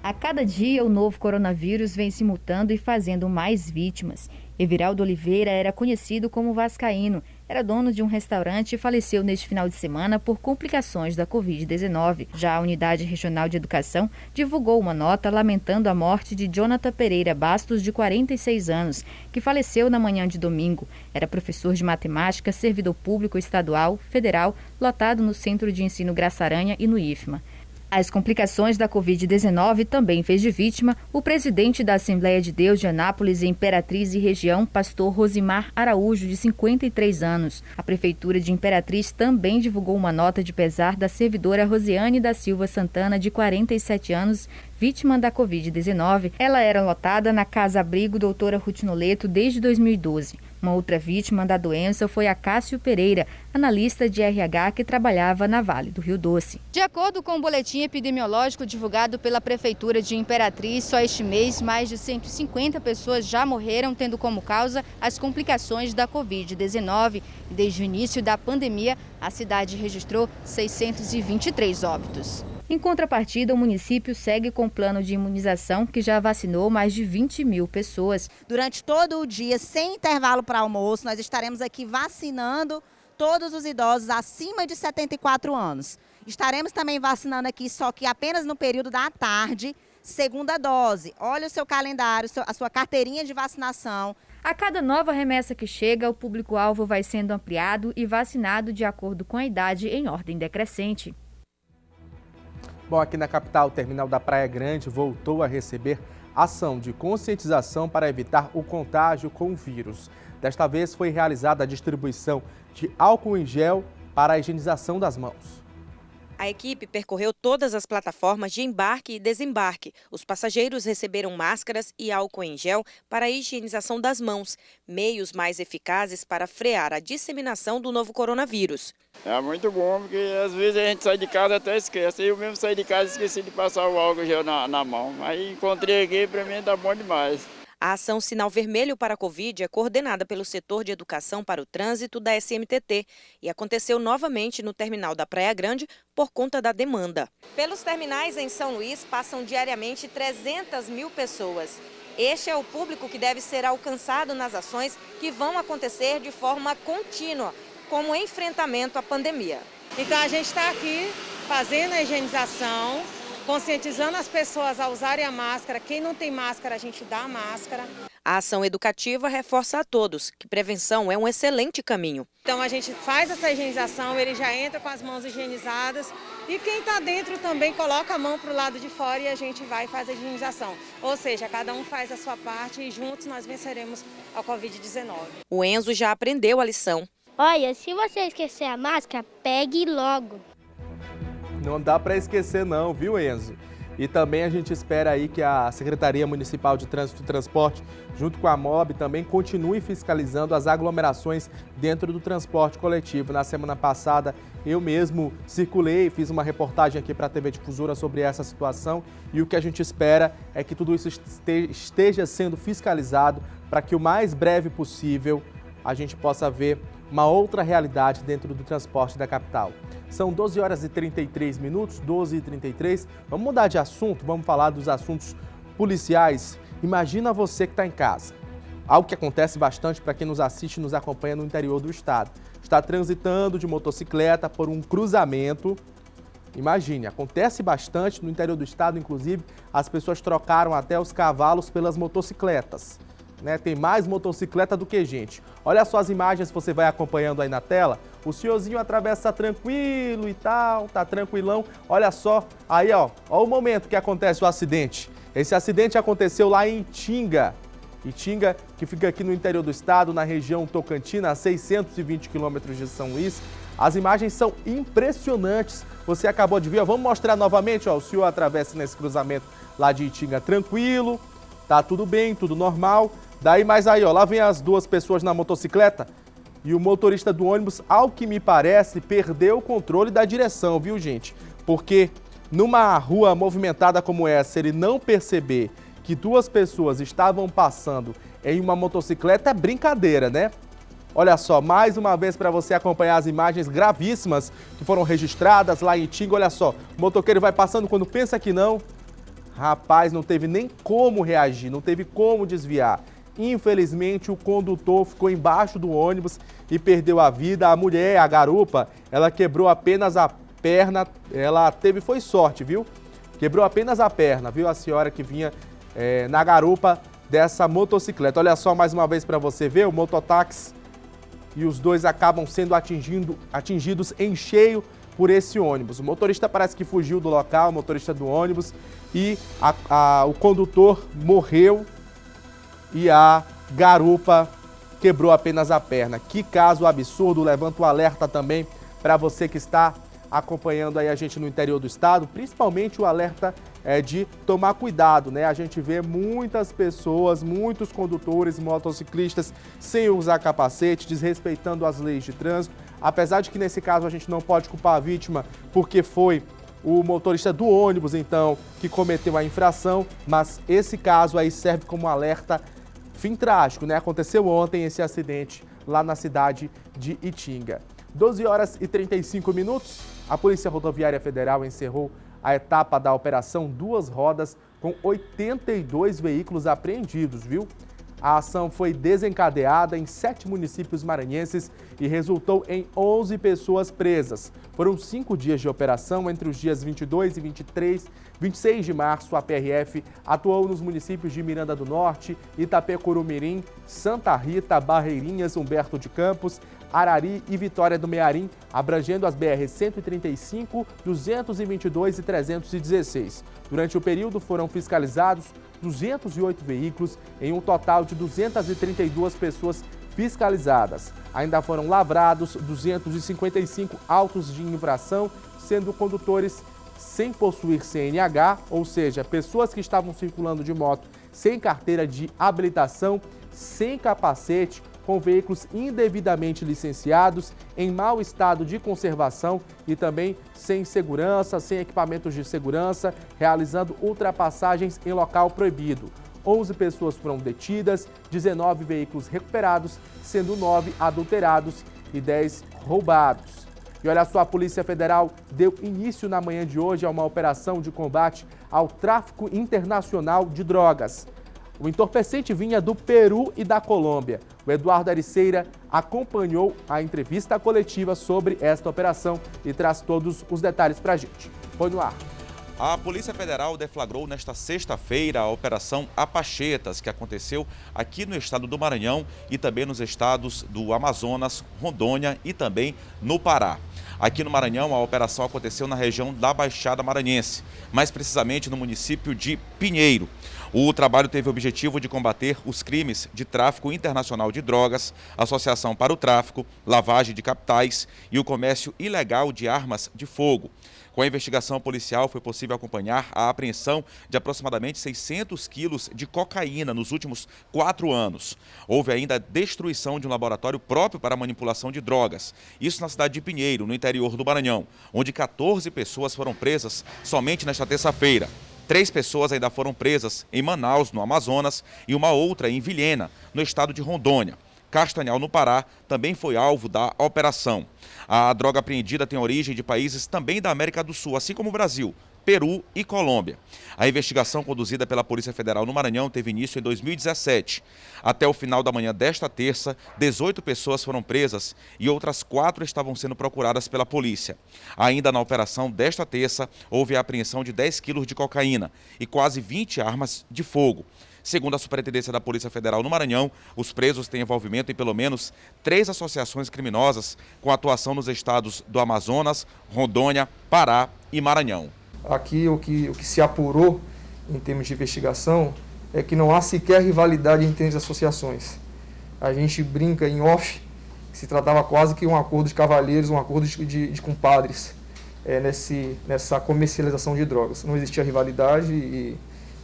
A cada dia, o novo coronavírus vem se mutando e fazendo mais vítimas. Everaldo Oliveira era conhecido como vascaíno, era dono de um restaurante e faleceu neste final de semana por complicações da Covid-19. Já a Unidade Regional de Educação divulgou uma nota lamentando a morte de Jonathan Pereira Bastos, de 46 anos, que faleceu na manhã de domingo. Era professor de matemática, servidor público estadual, federal, lotado no Centro de Ensino Graça Aranha e no IFMA. As complicações da Covid-19 também fez de vítima o presidente da Assembleia de Deus de Anápolis, Imperatriz e região, pastor Rosimar Araújo, de 53 anos. A Prefeitura de Imperatriz também divulgou uma nota de pesar da servidora Rosiane da Silva Santana, de 47 anos, vítima da Covid-19. Ela era lotada na Casa Abrigo Doutora Ruth Noleto desde 2012. Uma outra vítima da doença foi a Cássio Pereira, analista de RH que trabalhava na Vale do Rio Doce. De acordo com o boletim epidemiológico divulgado pela Prefeitura de Imperatriz, só este mês mais de 150 pessoas já morreram, tendo como causa as complicações da Covid-19. Desde o início da pandemia, a cidade registrou 623 óbitos. Em contrapartida, o município segue com o plano de imunização, que já vacinou mais de 20 mil pessoas. Durante todo o dia, sem intervalo para almoço, nós estaremos aqui vacinando todos os idosos acima de 74 anos. Estaremos também vacinando aqui, só que apenas no período da tarde, segunda dose. Olha o seu calendário, a sua carteirinha de vacinação. A cada nova remessa que chega, o público-alvo vai sendo ampliado e vacinado de acordo com a idade, em ordem decrescente. Bom, aqui na capital, o terminal da Praia Grande voltou a receber ação de conscientização para evitar o contágio com o vírus. Desta vez foi realizada a distribuição de álcool em gel para a higienização das mãos. A equipe percorreu todas as plataformas de embarque e desembarque. Os passageiros receberam máscaras e álcool em gel para a higienização das mãos, meios mais eficazes para frear a disseminação do novo coronavírus. É muito bom, porque às vezes a gente sai de casa até esquece. Eu mesmo saí de casa e esqueci de passar o álcool gel na mão. Aí encontrei aqui, para mim tá bom demais. A ação Sinal Vermelho para a Covid é coordenada pelo setor de educação para o trânsito da SMTT e aconteceu novamente no terminal da Praia Grande por conta da demanda. Pelos terminais em São Luís passam diariamente 300 mil pessoas. Este é o público que deve ser alcançado nas ações que vão acontecer de forma contínua, como enfrentamento à pandemia. Então a gente está aqui fazendo a higienização, conscientizando as pessoas a usarem a máscara. Quem não tem máscara, a gente dá a máscara. A ação educativa reforça a todos que prevenção é um excelente caminho. Então a gente faz essa higienização, ele já entra com as mãos higienizadas e quem está dentro também coloca a mão para o lado de fora e a gente vai e faz a higienização. Ou seja, cada um faz a sua parte e juntos nós venceremos a Covid-19. O Enzo já aprendeu a lição. Olha, se você esquecer a máscara, pegue logo. Não dá para esquecer não, viu, Enzo? E também a gente espera aí que a Secretaria Municipal de Trânsito e Transporte, junto com a MOB, também continue fiscalizando as aglomerações dentro do transporte coletivo. Na semana passada, eu mesmo circulei, fiz uma reportagem aqui para a TV Difusora sobre essa situação e o que a gente espera é que tudo isso esteja sendo fiscalizado para que o mais breve possível a gente possa ver uma outra realidade dentro do transporte da capital. São 12 horas e 33 minutos, 12h33. Vamos mudar de assunto, vamos falar dos assuntos policiais. Imagina você que está em casa. Algo que acontece bastante para quem nos assiste e nos acompanha no interior do estado. Está transitando de motocicleta por um cruzamento. Imagine, acontece bastante no interior do estado, inclusive as pessoas trocaram até os cavalos pelas motocicletas. Tem mais motocicleta do que gente. Olha só as imagens que você vai acompanhando aí na tela. O senhorzinho atravessa tranquilo e tal, tá tranquilão. Olha só, aí ó o momento que acontece o acidente. Esse acidente aconteceu lá em Itinga. Itinga, que fica aqui no interior do estado, na região Tocantina, a 620 quilômetros de São Luís. As imagens são impressionantes. Você acabou de ver, vamos mostrar novamente, o senhor atravessa nesse cruzamento lá de Itinga tranquilo. Tá tudo bem, tudo normal. Daí, mas aí, lá vem as duas pessoas na motocicleta e o motorista do ônibus, ao que me parece, perdeu o controle da direção, viu, gente? Porque numa rua movimentada como essa, ele não perceber que duas pessoas estavam passando em uma motocicleta é brincadeira, né? Olha só, mais uma vez para você acompanhar as imagens gravíssimas que foram registradas lá em Itinga. Olha só, o motoqueiro vai passando quando pensa que não. Rapaz, não teve nem como reagir, não teve como desviar. Infelizmente, o condutor ficou embaixo do ônibus e perdeu a vida. A mulher, a garupa, ela quebrou apenas a perna. Foi sorte, viu? Quebrou apenas a perna, viu? A senhora que vinha na garupa dessa motocicleta. Olha só mais uma vez para você ver o mototáxi e os dois acabam sendo atingidos em cheio por esse ônibus. O motorista parece que fugiu do local, o motorista do ônibus, e o condutor morreu e a garupa quebrou apenas a perna. Que caso absurdo, levanta o alerta também para você que está acompanhando aí a gente no interior do estado, principalmente o alerta de tomar cuidado, né? A gente vê muitas pessoas, muitos condutores, motociclistas sem usar capacete, desrespeitando as leis de trânsito, apesar de que nesse caso a gente não pode culpar a vítima porque foi o motorista do ônibus, então, que cometeu a infração, mas esse caso aí serve como alerta. Fim trágico, né? Aconteceu ontem esse acidente lá na cidade de Itinga. 12 horas e 35 minutos, a Polícia Rodoviária Federal encerrou a etapa da Operação Duas Rodas com 82 veículos apreendidos, viu? A ação foi desencadeada em 7 municípios maranhenses e resultou em 11 pessoas presas. Foram 5 dias de operação. Entre os dias 22 e 26 de março, a PRF atuou nos municípios de Miranda do Norte, Itapecurumirim, Santa Rita, Barreirinhas, Humberto de Campos, Arari e Vitória do Mearim, abrangendo as BR 135, 222 e 316. Durante o período foram fiscalizados 208 veículos em um total de 232 pessoas fiscalizadas. Ainda foram lavrados 255 autos de infração, sendo condutores sem possuir CNH, ou seja, pessoas que estavam circulando de moto sem carteira de habilitação, sem capacete, com veículos indevidamente licenciados, em mau estado de conservação e também sem segurança, sem equipamentos de segurança, realizando ultrapassagens em local proibido. 11 pessoas foram detidas, 19 veículos recuperados, sendo 9 adulterados e 10 roubados. E olha só, a Polícia Federal deu início na manhã de hoje a uma operação de combate ao tráfico internacional de drogas. O entorpecente vinha do Peru e da Colômbia. O Eduardo Ericeira acompanhou a entrevista coletiva sobre esta operação e traz todos os detalhes para a gente. Põe no ar. A Polícia Federal deflagrou nesta sexta-feira a Operação Apachetas, que aconteceu aqui no estado do Maranhão e também nos estados do Amazonas, Rondônia e também no Pará. Aqui no Maranhão, a operação aconteceu na região da Baixada Maranhense, mais precisamente no município de Pinheiro. O trabalho teve o objetivo de combater os crimes de tráfico internacional de drogas, associação para o tráfico, lavagem de capitais e o comércio ilegal de armas de fogo. Com a investigação policial, foi possível acompanhar a apreensão de aproximadamente 600 quilos de cocaína nos últimos 4 anos. Houve ainda a destruição de um laboratório próprio para manipulação de drogas. Isso na cidade de Pinheiro, no interior do Maranhão, onde 14 pessoas foram presas somente nesta terça-feira. 3 pessoas ainda foram presas em Manaus, no Amazonas, e uma outra em Vilhena, no estado de Rondônia. Castanhal, no Pará, também foi alvo da operação. A droga apreendida tem origem de países também da América do Sul, assim como o Brasil, Peru e Colômbia. A investigação conduzida pela Polícia Federal no Maranhão teve início em 2017. Até o final da manhã desta terça, 18 pessoas foram presas e outras 4 estavam sendo procuradas pela polícia. Ainda na operação desta terça, houve a apreensão de 10 quilos de cocaína e quase 20 armas de fogo. Segundo a Superintendência da Polícia Federal no Maranhão, os presos têm envolvimento em pelo menos 3 associações criminosas com atuação nos estados do Amazonas, Rondônia, Pará e Maranhão. Aqui o que se apurou em termos de investigação é que não há sequer rivalidade entre as associações. A gente brinca em off que se tratava quase que um acordo de cavalheiros, um acordo de compadres nessa comercialização de drogas. Não existia rivalidade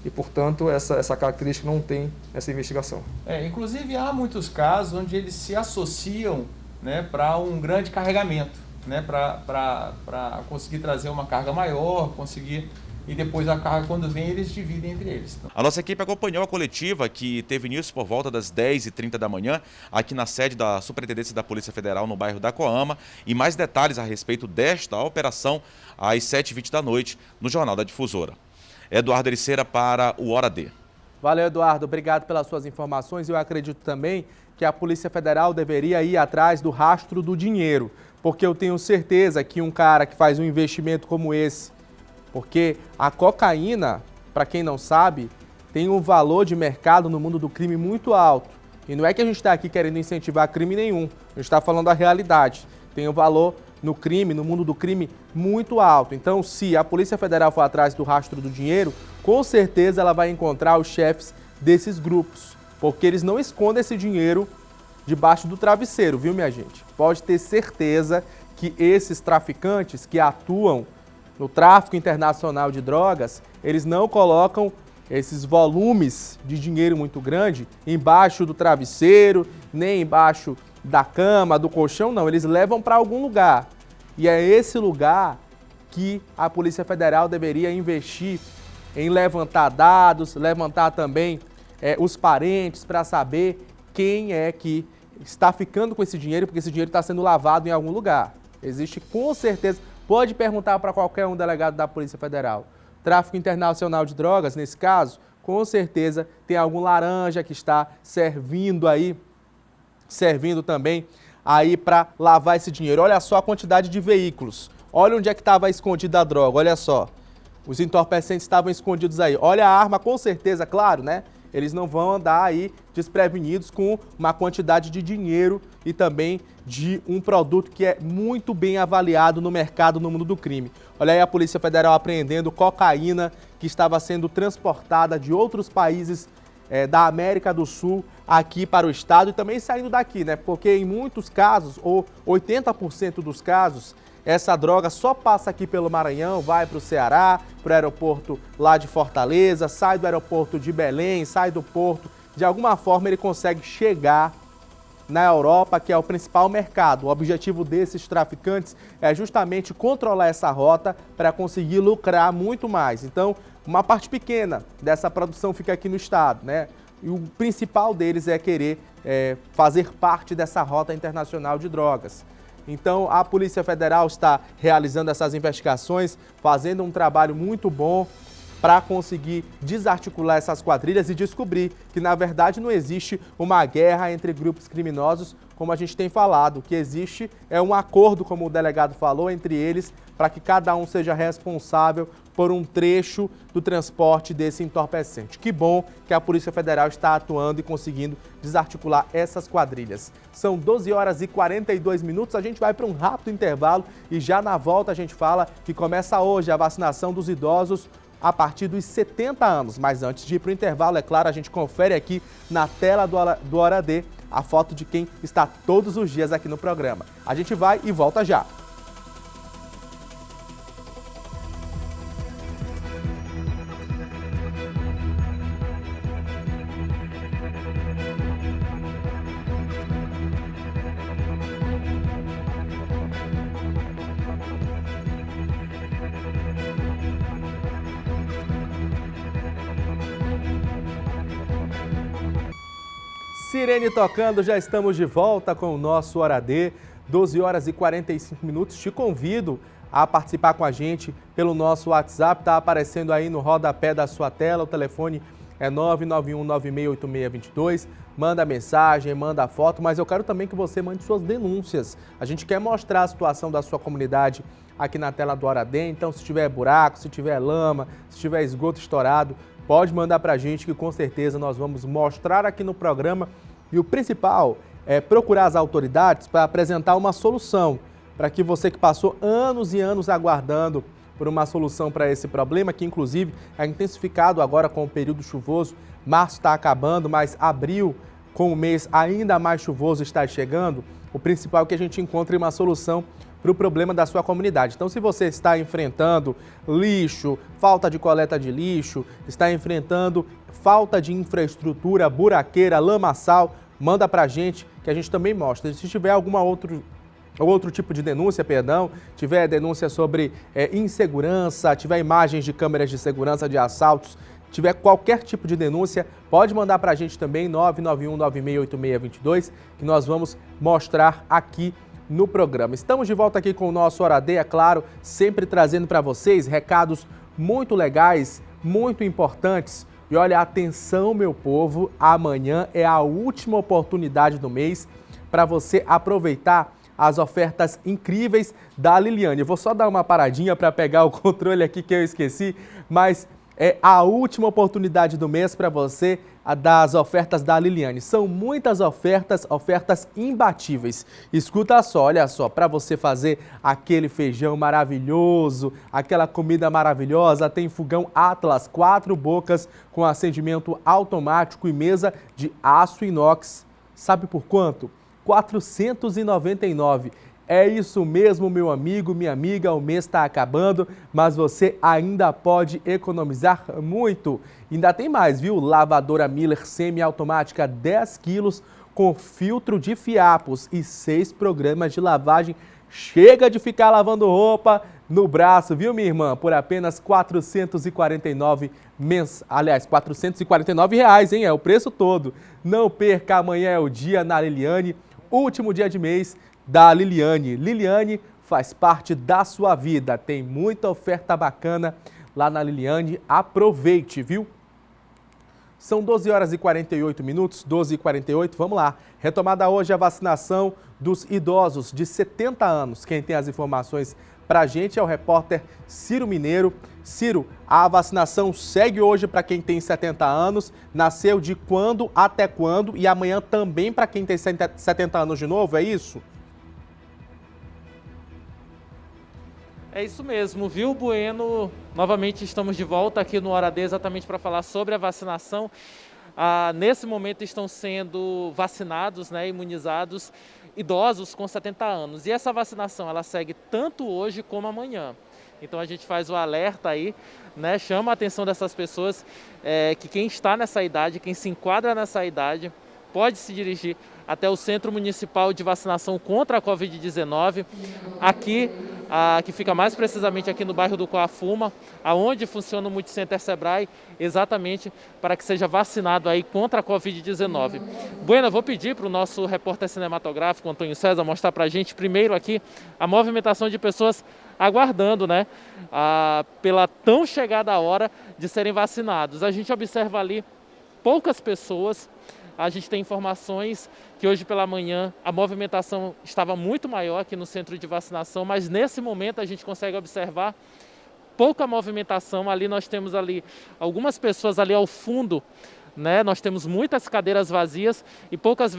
e portanto, essa característica não tem nessa investigação. Inclusive, há muitos casos onde eles se associam, né, para um grande carregamento, né, para conseguir trazer uma carga maior, conseguir e depois a carga, quando vem, eles dividem entre eles. A nossa equipe acompanhou a coletiva que teve início por volta das 10h30 da manhã, aqui na sede da Superintendência da Polícia Federal, no bairro da Coama, e mais detalhes a respeito desta operação às 7h20 da noite, no Jornal da Difusora. Eduardo Ericeira para o Hora D. Valeu, Eduardo. Obrigado pelas suas informações. Eu acredito também que a Polícia Federal deveria ir atrás do rastro do dinheiro, porque eu tenho certeza que um cara que faz um investimento como esse, porque a cocaína, para quem não sabe, tem um valor de mercado no mundo do crime muito alto. E não é que a gente está aqui querendo incentivar crime nenhum, a gente está falando a realidade. Tem um valor no crime, no mundo do crime, muito alto. Então, se a Polícia Federal for atrás do rastro do dinheiro, com certeza ela vai encontrar os chefes desses grupos, porque eles não escondem esse dinheiro debaixo do travesseiro, viu, minha gente? Pode ter certeza que esses traficantes que atuam no tráfico internacional de drogas, eles não colocam esses volumes de dinheiro muito grande embaixo do travesseiro, nem embaixo da cama, do colchão, não. Eles levam para algum lugar. E é esse lugar que a Polícia Federal deveria investir em levantar dados, levantar também os parentes para saber quem é que está ficando com esse dinheiro, porque esse dinheiro está sendo lavado em algum lugar. Existe com certeza, pode perguntar para qualquer um delegado da Polícia Federal. Tráfico internacional de drogas, nesse caso, com certeza tem algum laranja que está servindo também aí para lavar esse dinheiro. Olha só a quantidade de veículos. Olha onde é que estava escondida a droga, olha só. Os entorpecentes estavam escondidos aí. Olha a arma, com certeza, claro, né? Eles não vão andar aí desprevenidos com uma quantidade de dinheiro e também de um produto que é muito bem avaliado no mercado, no mundo do crime. Olha aí a Polícia Federal apreendendo cocaína que estava sendo transportada de outros países da América do Sul aqui para o estado e também saindo daqui, né? Porque em muitos casos, ou 80% dos casos, essa droga só passa aqui pelo Maranhão, vai para o Ceará, para o aeroporto lá de Fortaleza, sai do aeroporto de Belém, sai do porto. De alguma forma ele consegue chegar na Europa, que é o principal mercado. O objetivo desses traficantes é justamente controlar essa rota para conseguir lucrar muito mais. Então, uma parte pequena dessa produção fica aqui no estado, né? E o principal deles é querer fazer parte dessa rota internacional de drogas. Então, a Polícia Federal está realizando essas investigações, fazendo um trabalho muito bom para conseguir desarticular essas quadrilhas e descobrir que, na verdade, não existe uma guerra entre grupos criminosos, como a gente tem falado. O que existe é um acordo, como o delegado falou, entre eles, para que cada um seja responsável por um trecho do transporte desse entorpecente. Que bom que a Polícia Federal está atuando e conseguindo desarticular essas quadrilhas. São 12h42, a gente vai para um rápido intervalo e já na volta a gente fala que começa hoje a vacinação dos idosos a partir dos 70 anos. Mas antes de ir para o intervalo, é claro, a gente confere aqui na tela do Hora D a foto de quem está todos os dias aqui no programa. A gente vai e volta já. Sirene tocando, já estamos de volta com o nosso Hora D, 12h45. Te convido a participar com a gente pelo nosso WhatsApp, está aparecendo aí no rodapé da sua tela, o telefone é 991968622, manda mensagem, manda foto, mas eu quero também que você mande suas denúncias. A gente quer mostrar a situação da sua comunidade aqui na tela do Hora D, então se tiver buraco, se tiver lama, se tiver esgoto estourado, pode mandar pra gente que com certeza nós vamos mostrar aqui no programa. E o principal é procurar as autoridades para apresentar uma solução, para que você que passou anos e anos aguardando por uma solução para esse problema, que inclusive é intensificado agora com o período chuvoso. Março está acabando, mas abril, com o mês ainda mais chuvoso, está chegando. O principal é que a gente encontre uma solução para o problema da sua comunidade. Então, se você está enfrentando lixo, falta de coleta de lixo, está enfrentando falta de infraestrutura, buraqueira, lamaçal, manda para a gente que a gente também mostra. Se tiver alguma ou outro tipo de denúncia, tiver denúncia sobre insegurança, tiver imagens de câmeras de segurança de assaltos, tiver qualquer tipo de denúncia, pode mandar para a gente também, 991-968622, que nós vamos mostrar aqui no programa. Estamos de volta aqui com o nosso Hora D, é claro, sempre trazendo para vocês recados muito legais, muito importantes. E olha, atenção, meu povo, amanhã é a última oportunidade do mês para você aproveitar as ofertas incríveis da Liliane. Eu vou só dar uma paradinha para pegar o controle aqui que eu esqueci, mas é a última oportunidade do mês para você das ofertas da Liliane. São muitas ofertas imbatíveis. Escuta só, olha só, para você fazer aquele feijão maravilhoso, aquela comida maravilhosa, tem fogão Atlas 4 bocas com acendimento automático e mesa de aço inox. Sabe por quanto? R$ 499. É isso mesmo, meu amigo, minha amiga, o mês está acabando, mas você ainda pode economizar muito. Ainda tem mais, viu? Lavadora Miller semiautomática 10 quilos com filtro de fiapos e 6 programas de lavagem. Chega de ficar lavando roupa no braço, viu, minha irmã? Por apenas R$ 449 Aliás, R$ 449, hein? É o preço todo. Não perca, amanhã é o dia na Liliane, último dia de mês da Liliane. Liliane faz parte da sua vida. Tem muita oferta bacana lá na Liliane. Aproveite, viu? São 12 horas e 48 minutos, 12h48. Vamos lá. Retomada hoje a vacinação dos idosos de 70 anos. Quem tem as informações pra gente é o repórter Ciro Mineiro. Ciro, a vacinação segue hoje para quem tem 70 anos. Nasceu de quando até quando? E amanhã também para quem tem 70 anos de novo, é isso? É isso mesmo, viu, Bueno? Novamente estamos de volta aqui no Hora D exatamente para falar sobre a vacinação. Nesse momento estão sendo vacinados, imunizados, idosos com 70 anos. E essa vacinação, ela segue tanto hoje como amanhã. Então a gente faz o alerta aí, chama a atenção dessas pessoas, que quem está nessa idade, quem se enquadra nessa idade, pode se dirigir até o Centro Municipal de Vacinação contra a Covid-19, aqui, que fica mais precisamente aqui no bairro do Coafuma, aonde funciona o Multicenter Sebrae, exatamente para que seja vacinado aí contra a Covid-19. Bueno, eu vou pedir para o nosso repórter cinematográfico, Antônio César, mostrar para a gente primeiro aqui a movimentação de pessoas aguardando, pela tão chegada a hora de serem vacinados. A gente observa ali poucas pessoas. A gente tem informações que hoje pela manhã a movimentação estava muito maior aqui no centro de vacinação, mas nesse momento a gente consegue observar pouca movimentação. Ali nós temos algumas pessoas ali ao fundo, nós temos muitas cadeiras vazias e poucas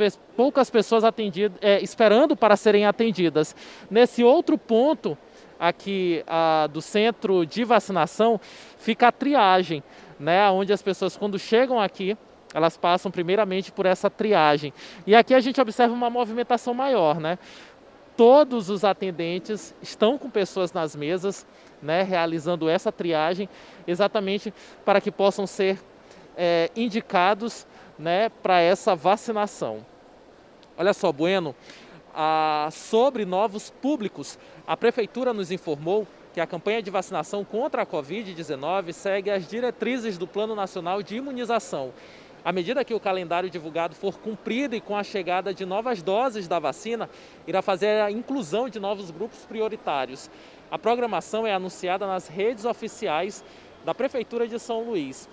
pessoas atendidas, esperando para serem atendidas. Nesse outro ponto aqui do centro de vacinação fica a triagem, onde as pessoas quando chegam aqui, elas passam primeiramente por essa triagem. E aqui a gente observa uma movimentação maior, Todos os atendentes estão com pessoas nas mesas, realizando essa triagem, exatamente para que possam ser indicados, para essa vacinação. Olha só, Bueno, sobre novos públicos, a Prefeitura nos informou que a campanha de vacinação contra a Covid-19 segue as diretrizes do Plano Nacional de Imunização. À medida que o calendário divulgado for cumprido e com a chegada de novas doses da vacina, irá fazer a inclusão de novos grupos prioritários. A programação é anunciada nas redes oficiais da Prefeitura de São Luís.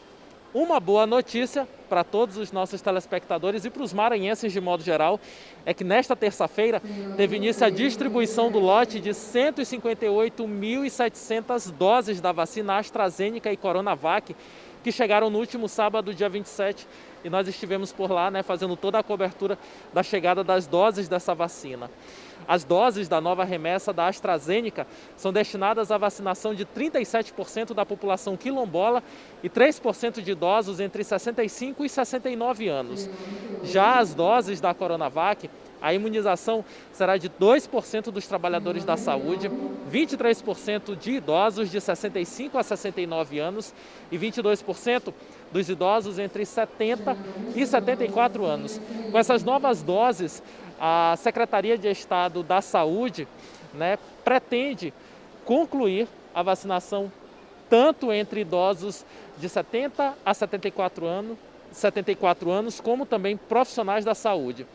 Uma boa notícia para todos os nossos telespectadores e para os maranhenses de modo geral é que nesta terça-feira teve início a distribuição do lote de 158.700 doses da vacina AstraZeneca e Coronavac, que chegaram no último sábado, dia 27, e nós estivemos por lá, fazendo toda a cobertura da chegada das doses dessa vacina. As doses da nova remessa da AstraZeneca são destinadas à vacinação de 37% da população quilombola e 3% de idosos entre 65 e 69 anos. Já as doses da Coronavac, a imunização será de 2% dos trabalhadores da saúde, 23% de idosos de 65 a 69 anos e 22% dos idosos entre 70 e 74 anos. Com essas novas doses, a Secretaria de Estado da Saúde, né, pretende concluir a vacinação tanto entre idosos de 70 a 74 anos, como também profissionais da saúde.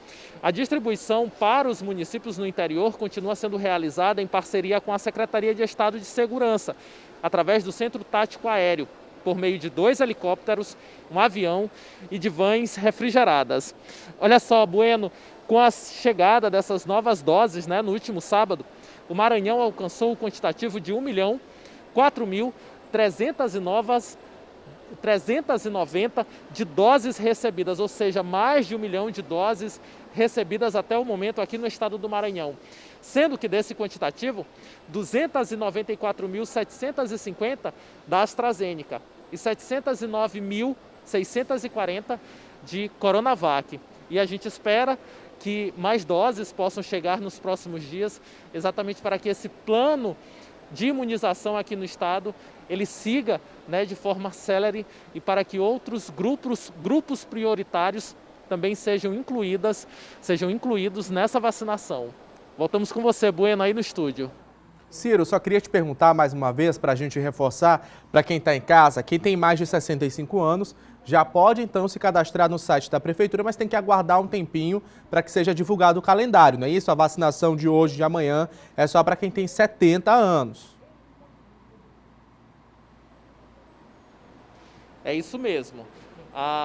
A distribuição para os municípios no interior continua sendo realizada em parceria com a Secretaria de Estado de Segurança, através do Centro Tático Aéreo, por meio de 2 helicópteros, um avião e de vans refrigeradas. Olha só, Bueno, com a chegada dessas novas doses, né, no último sábado, o Maranhão alcançou o quantitativo de 1.004.390 de doses recebidas, ou seja, mais de 1 milhão de doses recebidas até o momento aqui no estado do Maranhão. Sendo que desse quantitativo, 294.750 da AstraZeneca e 709.640 de Coronavac. E a gente espera que mais doses possam chegar nos próximos dias, exatamente para que esse plano de imunização aqui no estado ele siga, né, de forma célere e para que outros grupos prioritários também sejam incluídos nessa vacinação. Voltamos com você, Bueno, aí no estúdio. Ciro, só queria te perguntar mais uma vez, para a gente reforçar, para quem está em casa, quem tem mais de 65 anos, já pode então se cadastrar no site da Prefeitura, mas tem que aguardar um tempinho para que seja divulgado o calendário, não é isso? A vacinação de hoje e de amanhã é só para quem tem 70 anos. É isso mesmo.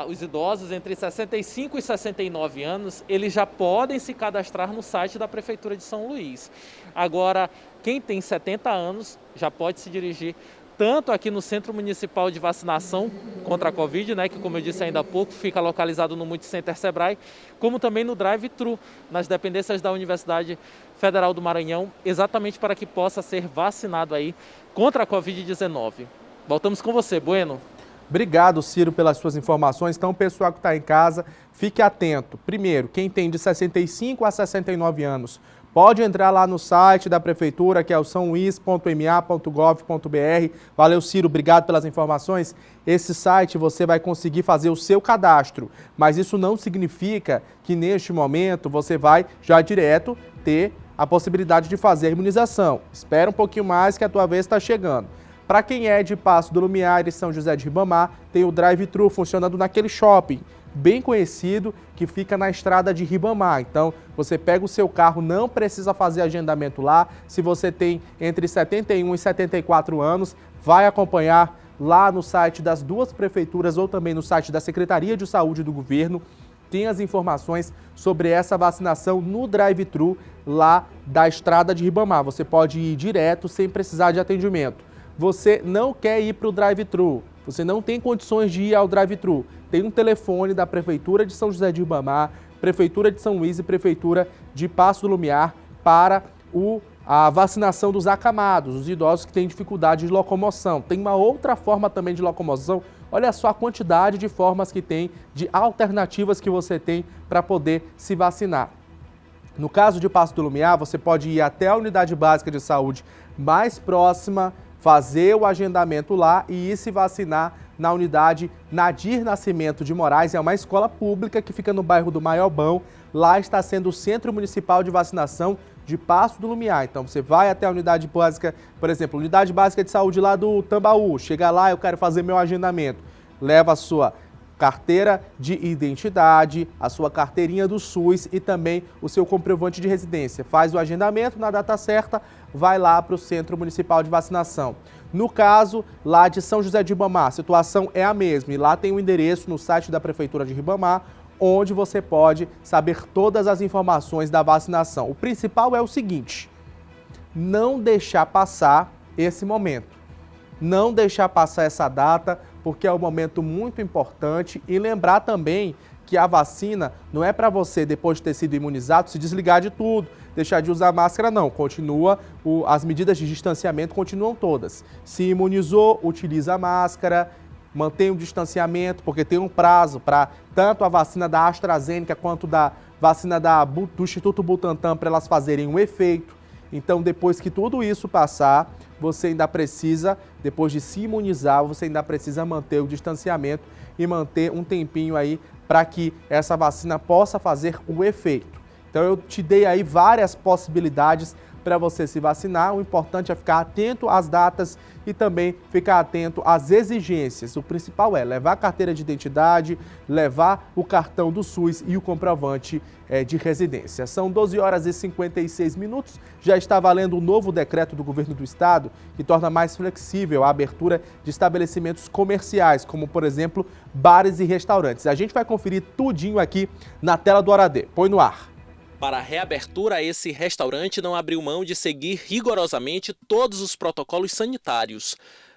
Os idosos entre 65 e 69 anos, eles já podem se cadastrar no site da Prefeitura de São Luís. Agora, quem tem 70 anos já pode se dirigir tanto aqui no Centro Municipal de Vacinação contra a Covid, né, que como eu disse ainda há pouco, fica localizado no Multicenter Sebrae, como também no drive-thru, nas dependências da Universidade Federal do Maranhão, exatamente para que possa ser vacinado aí contra a Covid-19. Voltamos com você, Bueno. Obrigado, Ciro, pelas suas informações. Então, o pessoal que está em casa, fique atento. Primeiro, quem tem de 65 a 69 anos, pode entrar lá no site da Prefeitura, que é o saoluís.ma.gov.br. Valeu, Ciro, obrigado pelas informações. Esse site você vai conseguir fazer o seu cadastro, mas isso não significa que neste momento você vai já direto ter a possibilidade de fazer a imunização. Espera um pouquinho mais que a tua vez está chegando. Para quem é de Passo do Lumiar e São José de Ribamar, tem o drive-thru funcionando naquele shopping bem conhecido que fica na estrada de Ribamar. Então, você pega o seu carro, não precisa fazer agendamento lá. Se você tem entre 71 e 74 anos, vai acompanhar lá no site das duas prefeituras ou também no site da Secretaria de Saúde do Governo. Tem as informações sobre essa vacinação no drive-thru lá da estrada de Ribamar. Você pode ir direto sem precisar de atendimento. Você não quer ir para o drive-thru, você não tem condições de ir ao drive-thru. Tem um telefone da Prefeitura de São José de Ribamar, Prefeitura de São Luís e Prefeitura de Passo do Lumiar para a vacinação dos acamados, os idosos que têm dificuldade de locomoção. Tem uma outra forma também de locomoção. Olha só a quantidade de formas que tem, de alternativas que você tem para poder se vacinar. No caso de Passo do Lumiar, você pode ir até a unidade básica de saúde mais próxima, fazer o agendamento lá e ir se vacinar na unidade Nadir Nascimento de Moraes. É uma escola pública que fica no bairro do Maiobão. Lá está sendo o Centro Municipal de Vacinação de Passo do Lumiar. Então você vai até a unidade básica, por exemplo, unidade básica de saúde lá do Tambaú. Chega lá, eu quero fazer meu agendamento. Leva a sua carteira de identidade, a sua carteirinha do SUS e também o seu comprovante de residência. Faz o agendamento na data certa, vai lá para o Centro Municipal de Vacinação. No caso, lá de São José de Ribamar, a situação é a mesma. E lá tem o endereço no site da Prefeitura de Ribamar, onde você pode saber todas as informações da vacinação. O principal é o seguinte: não deixar passar esse momento. Não deixar passar essa data, porque é um momento muito importante. E lembrar também que a vacina não é para você, depois de ter sido imunizado, se desligar de tudo, deixar de usar máscara, não. Continua, as medidas de distanciamento continuam todas. Se imunizou, utiliza a máscara, mantém o distanciamento, porque tem um prazo para tanto a vacina da AstraZeneca quanto da vacina do Instituto Butantan para elas fazerem um efeito. Então, depois que tudo isso passar, você ainda precisa, depois de se imunizar, você ainda precisa manter o distanciamento e manter um tempinho aí para que essa vacina possa fazer o efeito. Então eu te dei aí várias possibilidades para você se vacinar. O importante é ficar atento às datas e também ficar atento às exigências. O principal é levar a carteira de identidade, levar o cartão do SUS e o comprovante de residência. São 12 horas e 56 minutos. Já está valendo o novo decreto do governo do estado que torna mais flexível a abertura de estabelecimentos comerciais, como, por exemplo, bares e restaurantes. A gente vai conferir tudinho aqui na tela do Hora D. Põe no ar. Para a reabertura, esse restaurante não abriu mão de seguir rigorosamente todos os protocolos sanitários.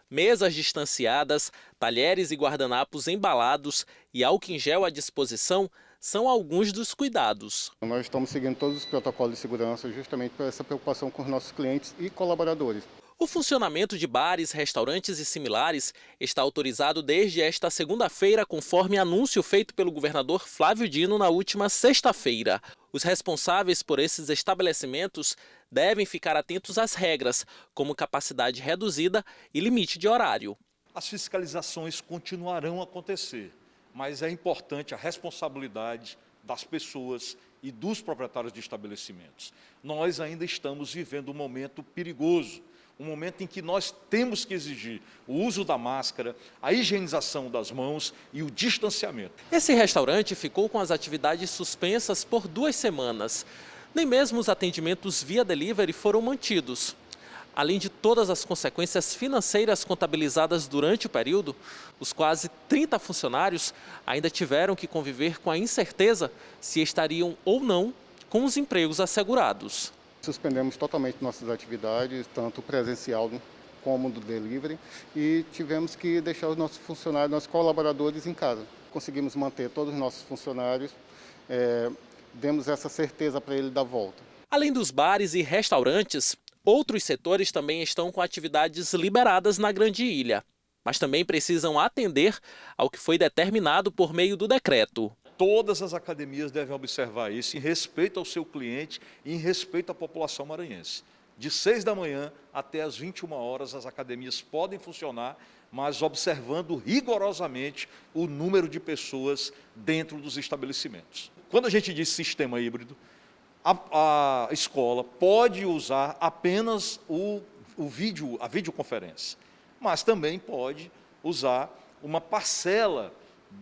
Mesas distanciadas, talheres e guardanapos embalados e álcool em gel à disposição são alguns dos cuidados. Nós estamos seguindo todos os protocolos de segurança justamente por essa preocupação com os nossos clientes e colaboradores. O funcionamento de bares, restaurantes e similares está autorizado desde esta segunda-feira, conforme anúncio feito pelo governador Flávio Dino na última sexta-feira. Os responsáveis por esses estabelecimentos devem ficar atentos às regras, como capacidade reduzida e limite de horário. As fiscalizações continuarão a acontecer, mas é importante a responsabilidade das pessoas e dos proprietários de estabelecimentos. Nós ainda estamos vivendo um momento perigoso, um momento em que nós temos que exigir o uso da máscara, a higienização das mãos e o distanciamento. Esse restaurante ficou com as atividades suspensas por 2 semanas. Nem mesmo os atendimentos via delivery foram mantidos. Além de todas as consequências financeiras contabilizadas durante o período, os quase 30 funcionários ainda tiveram que conviver com a incerteza se estariam ou não com os empregos assegurados. Suspendemos totalmente nossas atividades, tanto presencial como do delivery, e tivemos que deixar os nossos funcionários, nossos colaboradores em casa. Conseguimos manter todos os nossos funcionários, demos essa certeza para ele da volta. Além dos bares e restaurantes, outros setores também estão com atividades liberadas na Grande Ilha, mas também precisam atender ao que foi determinado por meio do decreto. Todas as academias devem observar isso em respeito ao seu cliente e em respeito à população maranhense. De 6 da manhã até as 21 horas as academias podem funcionar, mas observando rigorosamente o número de pessoas dentro dos estabelecimentos. Quando a gente diz sistema híbrido, a escola pode usar apenas a videoconferência, mas também pode usar uma parcela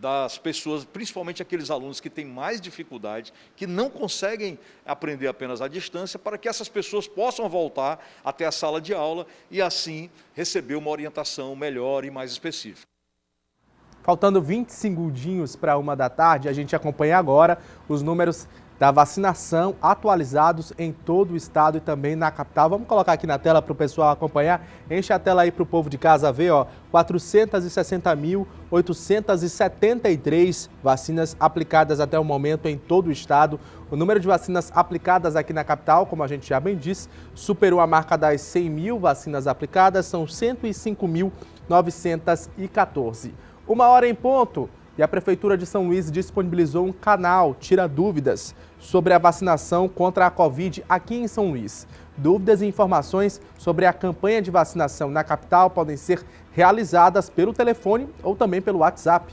das pessoas, principalmente aqueles alunos que têm mais dificuldade, que não conseguem aprender apenas à distância, para que essas pessoas possam voltar até a sala de aula e assim receber uma orientação melhor e mais específica. Faltando 20 segundinhos para 1 da tarde, a gente acompanha agora os números da vacinação atualizados em todo o estado e também na capital. Vamos colocar aqui na tela para o pessoal acompanhar. Enche a tela aí para o povo de casa ver, ó. 460.873 vacinas aplicadas até o momento em todo o estado. O número de vacinas aplicadas aqui na capital, como a gente já bem disse, superou a marca das 100 mil vacinas aplicadas, são 105.914. 1h em ponto. E a Prefeitura de São Luís disponibilizou um canal Tira Dúvidas sobre a vacinação contra a Covid aqui em São Luís. Dúvidas e informações sobre a campanha de vacinação na capital podem ser realizadas pelo telefone ou também pelo WhatsApp.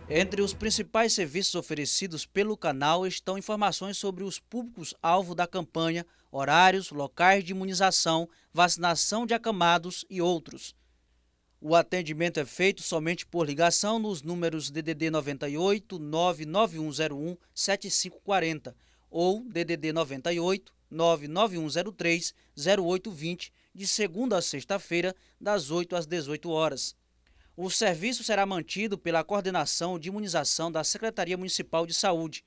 Entre os principais serviços oferecidos pelo canal estão informações sobre os públicos-alvo da campanha, horários, locais de imunização, vacinação de acamados e outros. O atendimento é feito somente por ligação nos números DDD 98 99101 7540 ou DDD 98 99103 0820 de segunda a sexta-feira, das 8 às 18 horas. O serviço será mantido pela Coordenação de Imunização da Secretaria Municipal de Saúde.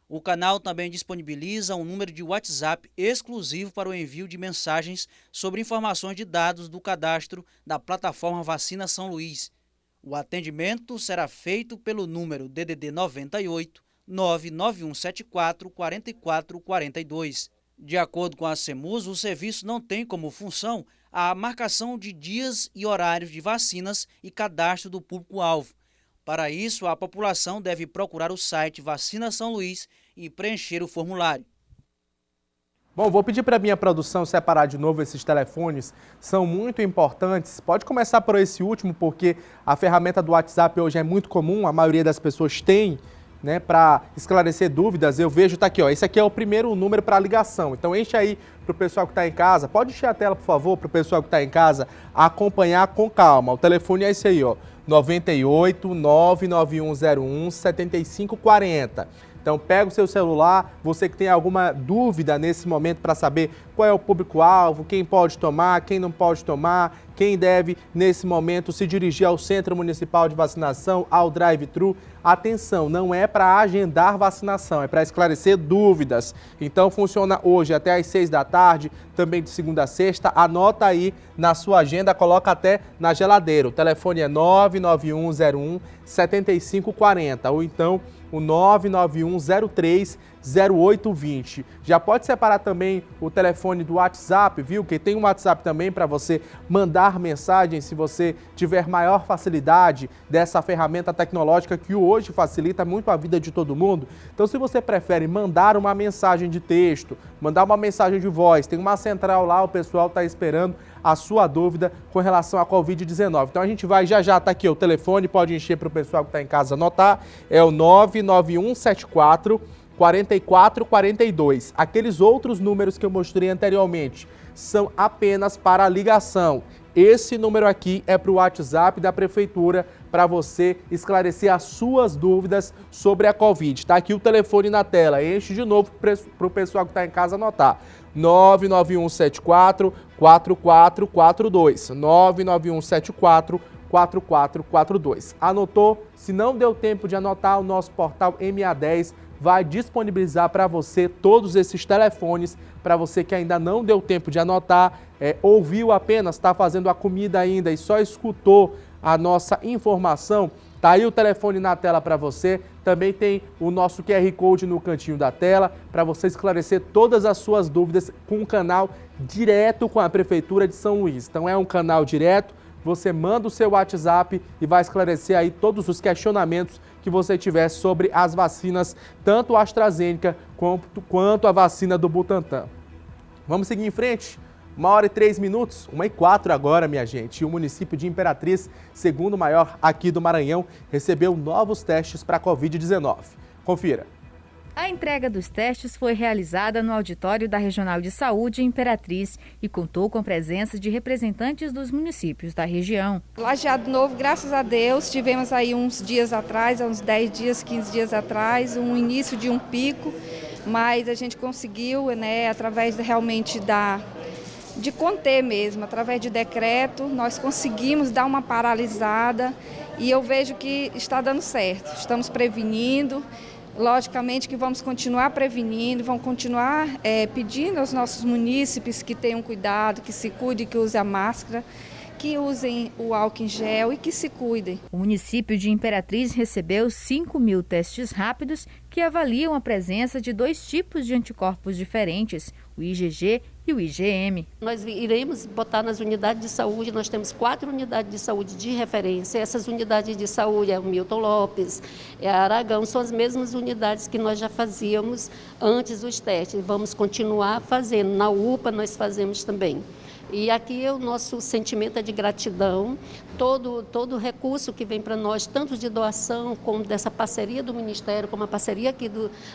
O canal também disponibiliza um número de WhatsApp exclusivo para o envio de mensagens sobre informações de dados do cadastro da plataforma Vacina São Luís. O atendimento será feito pelo número DDD 98 99174 4442. De acordo com a CEMUS, o serviço não tem como função a marcação de dias e horários de vacinas e cadastro do público-alvo. Para isso, a população deve procurar o site Vacina São Luís e preencher o formulário. Bom, vou pedir para a minha produção separar de novo esses telefones, são muito importantes. Pode começar por esse último, porque a ferramenta do WhatsApp hoje é muito comum, a maioria das pessoas tem, né, para esclarecer dúvidas, eu vejo, tá aqui, ó, esse aqui é o primeiro número para ligação. Então enche aí para o pessoal que está em casa, pode encher a tela, por favor, para o pessoal que está em casa acompanhar com calma. O telefone é esse aí, ó, 98 99101 7540. Então pega o seu celular, você que tem alguma dúvida nesse momento para saber qual é o público-alvo, quem pode tomar, quem não pode tomar, quem deve nesse momento se dirigir ao Centro Municipal de Vacinação, ao drive-thru. Atenção, não é para agendar vacinação, é para esclarecer dúvidas. Então funciona hoje até às 6 da tarde, também de segunda a sexta. Anota aí na sua agenda, coloca até na geladeira. O telefone é 99101 7540 ou então o 991030820. Já pode separar também o telefone do WhatsApp, viu? Que tem um WhatsApp também para você mandar mensagem se você tiver maior facilidade dessa ferramenta tecnológica que hoje facilita muito a vida de todo mundo. Então, se você prefere mandar uma mensagem de texto, mandar uma mensagem de voz, tem uma central lá, o pessoal está esperando a sua dúvida com relação à Covid-19. Então a gente vai já, tá aqui o telefone, pode encher para o pessoal que está em casa anotar, é o 99174 4442. Aqueles outros números que eu mostrei anteriormente são apenas para ligação. Esse número aqui é para o WhatsApp da Prefeitura para você esclarecer as suas dúvidas sobre a Covid. Está aqui o telefone na tela. Enche de novo para o pessoal que está em casa anotar. 99174 4442. 99174 4442. Anotou? Se não deu tempo de anotar, o nosso portal MA10 vai disponibilizar para você todos esses telefones, para você que ainda não deu tempo de anotar, ouviu apenas, está fazendo a comida ainda e só escutou a nossa informação. Tá aí o telefone na tela para você. Também tem o nosso QR Code no cantinho da tela para você esclarecer todas as suas dúvidas com um canal direto com a Prefeitura de São Luís. Então é um canal direto, você manda o seu WhatsApp e vai esclarecer aí todos os questionamentos que você tiver sobre as vacinas, tanto a AstraZeneca quanto a vacina do Butantan. Vamos seguir em frente? 1h03, 1h04 agora, minha gente. E o município de Imperatriz, segundo maior aqui do Maranhão, recebeu novos testes para a Covid-19. Confira. A entrega dos testes foi realizada no auditório da Regional de Saúde Imperatriz e contou com a presença de representantes dos municípios da região. Lajeado Novo, graças a Deus, tivemos aí uns dias atrás, uns 10 dias, 15 dias atrás, um início de um pico, mas a gente conseguiu, né, através realmente de conter mesmo, através de decreto, nós conseguimos dar uma paralisada e eu vejo que está dando certo, estamos prevenindo. Logicamente que vamos continuar prevenindo, vamos continuar pedindo aos nossos munícipes que tenham cuidado, que se cuidem, que usem a máscara, que usem o álcool em gel e que se cuidem. O município de Imperatriz recebeu 5.000 testes rápidos que avaliam a presença de 2 tipos de anticorpos diferentes, o IgG e o IgM. Nós iremos botar nas unidades de saúde, nós temos 4 unidades de saúde de referência. Essas unidades de saúde é o Milton Lopes, é a Aragão, são as mesmas unidades que nós já fazíamos antes dos testes. Vamos continuar fazendo, na UPA nós fazemos também. E aqui o nosso sentimento é de gratidão, todo recurso que vem para nós, tanto de doação como dessa parceria do Ministério, como a parceria aqui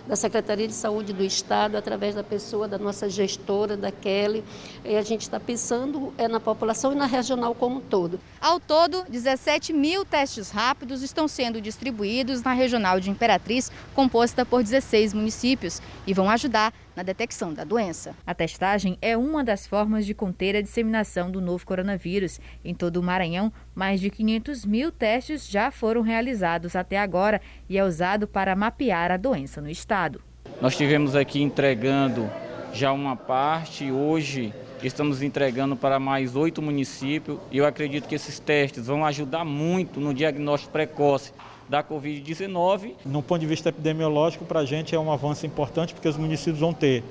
da Secretaria de Saúde do Estado, através da pessoa, da nossa gestora, da Kelly, e a gente está pensando na população e na regional como um todo. Ao todo, 17.000 testes rápidos estão sendo distribuídos na Regional de Imperatriz, composta por 16 municípios, e vão ajudar na detecção da doença. A testagem é uma das formas de conter a disseminação do novo coronavírus. Em todo o Maranhão, mais de 500.000 testes já foram realizados até agora e é usado para mapear a doença no estado. Nós estivemos aqui entregando já uma parte, hoje estamos entregando para mais 8 municípios e eu acredito que esses testes vão ajudar muito no diagnóstico precoce da Covid-19. No ponto de vista epidemiológico, para a gente é um avanço importante, porque os municípios vão ter,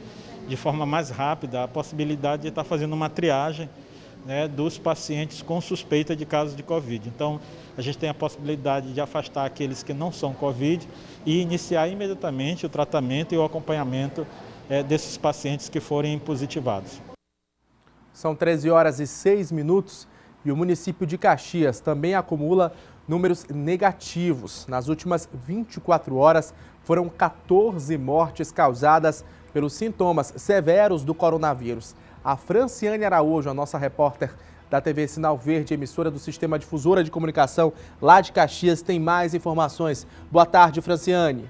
de forma mais rápida, a possibilidade de estar fazendo uma triagem, né, dos pacientes com suspeita de casos de Covid. Então, a gente tem a possibilidade de afastar aqueles que não são Covid e iniciar imediatamente o tratamento e o acompanhamento desses pacientes que forem positivados. São 13h06 e o município de Caxias também acumula números negativos. Nas últimas 24 horas, foram 14 mortes causadas pelos sintomas severos do coronavírus. A Franciane Araújo, a nossa repórter da TV Sinal Verde, emissora do Sistema Difusora de Comunicação lá de Caxias, tem mais informações. Boa tarde, Franciane.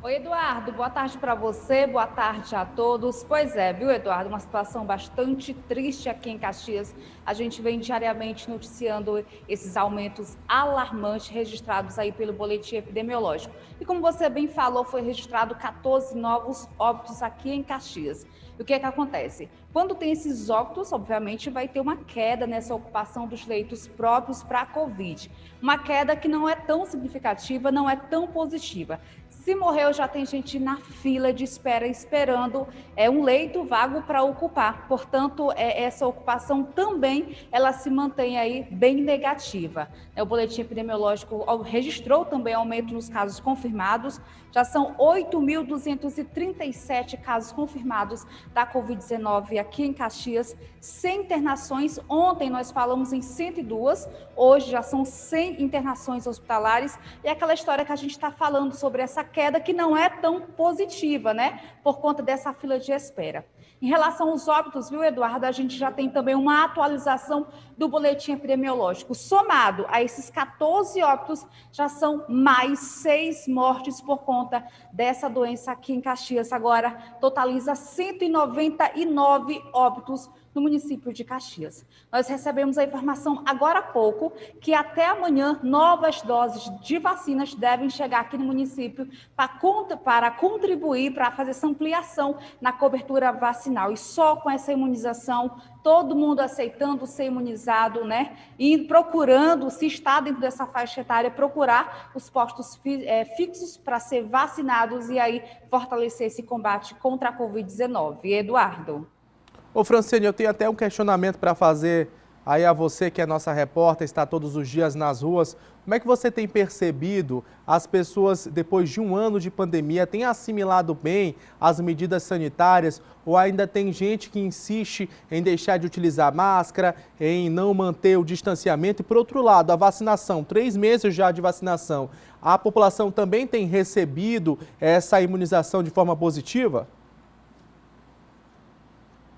Oi, Eduardo, boa tarde para você, boa tarde a todos. Pois é, viu, Eduardo, uma situação bastante triste aqui em Caxias. A gente vem diariamente noticiando esses aumentos alarmantes registrados aí pelo boletim epidemiológico. E como você bem falou, foi registrado 14 novos óbitos aqui em Caxias. E o que é que acontece? Quando tem esses óbitos, obviamente vai ter uma queda nessa ocupação dos leitos próprios para a Covid. Uma queda que não é tão significativa, não é tão positiva. Se morreu, já tem gente na fila de espera, esperando um leito vago para ocupar. Portanto, essa ocupação também, ela se mantém aí bem negativa. O boletim epidemiológico registrou também aumento nos casos confirmados. Já são 8.237 casos confirmados da Covid-19 aqui em Caxias, 100 internações. Ontem nós falamos em 102, hoje já são 100 internações hospitalares. E aquela história que a gente está falando sobre essa queda que não é tão positiva, né? Por conta dessa fila de espera. Em relação aos óbitos, viu, Eduardo, a gente já tem também uma atualização do boletim epidemiológico. Somado a esses 14 óbitos, já são mais 6 mortes por conta dessa doença aqui em Caxias. Agora, totaliza 199 óbitos no município de Caxias. Nós recebemos a informação agora há pouco que até amanhã novas doses de vacinas devem chegar aqui no município para contribuir, para fazer essa ampliação na cobertura vacinal. E só com essa imunização, todo mundo aceitando ser imunizado, né? E procurando, se está dentro dessa faixa etária, procurar os postos fixos para ser vacinados e aí fortalecer esse combate contra a Covid-19. Eduardo. Ô Franciane, eu tenho até um questionamento para fazer aí a você, que é nossa repórter, está todos os dias nas ruas. Como é que você tem percebido as pessoas, depois de um ano de pandemia, têm assimilado bem as medidas sanitárias ou ainda tem gente que insiste em deixar de utilizar máscara, em não manter o distanciamento? E, por outro lado, a vacinação, 3 meses já de vacinação, a população também tem recebido essa imunização de forma positiva?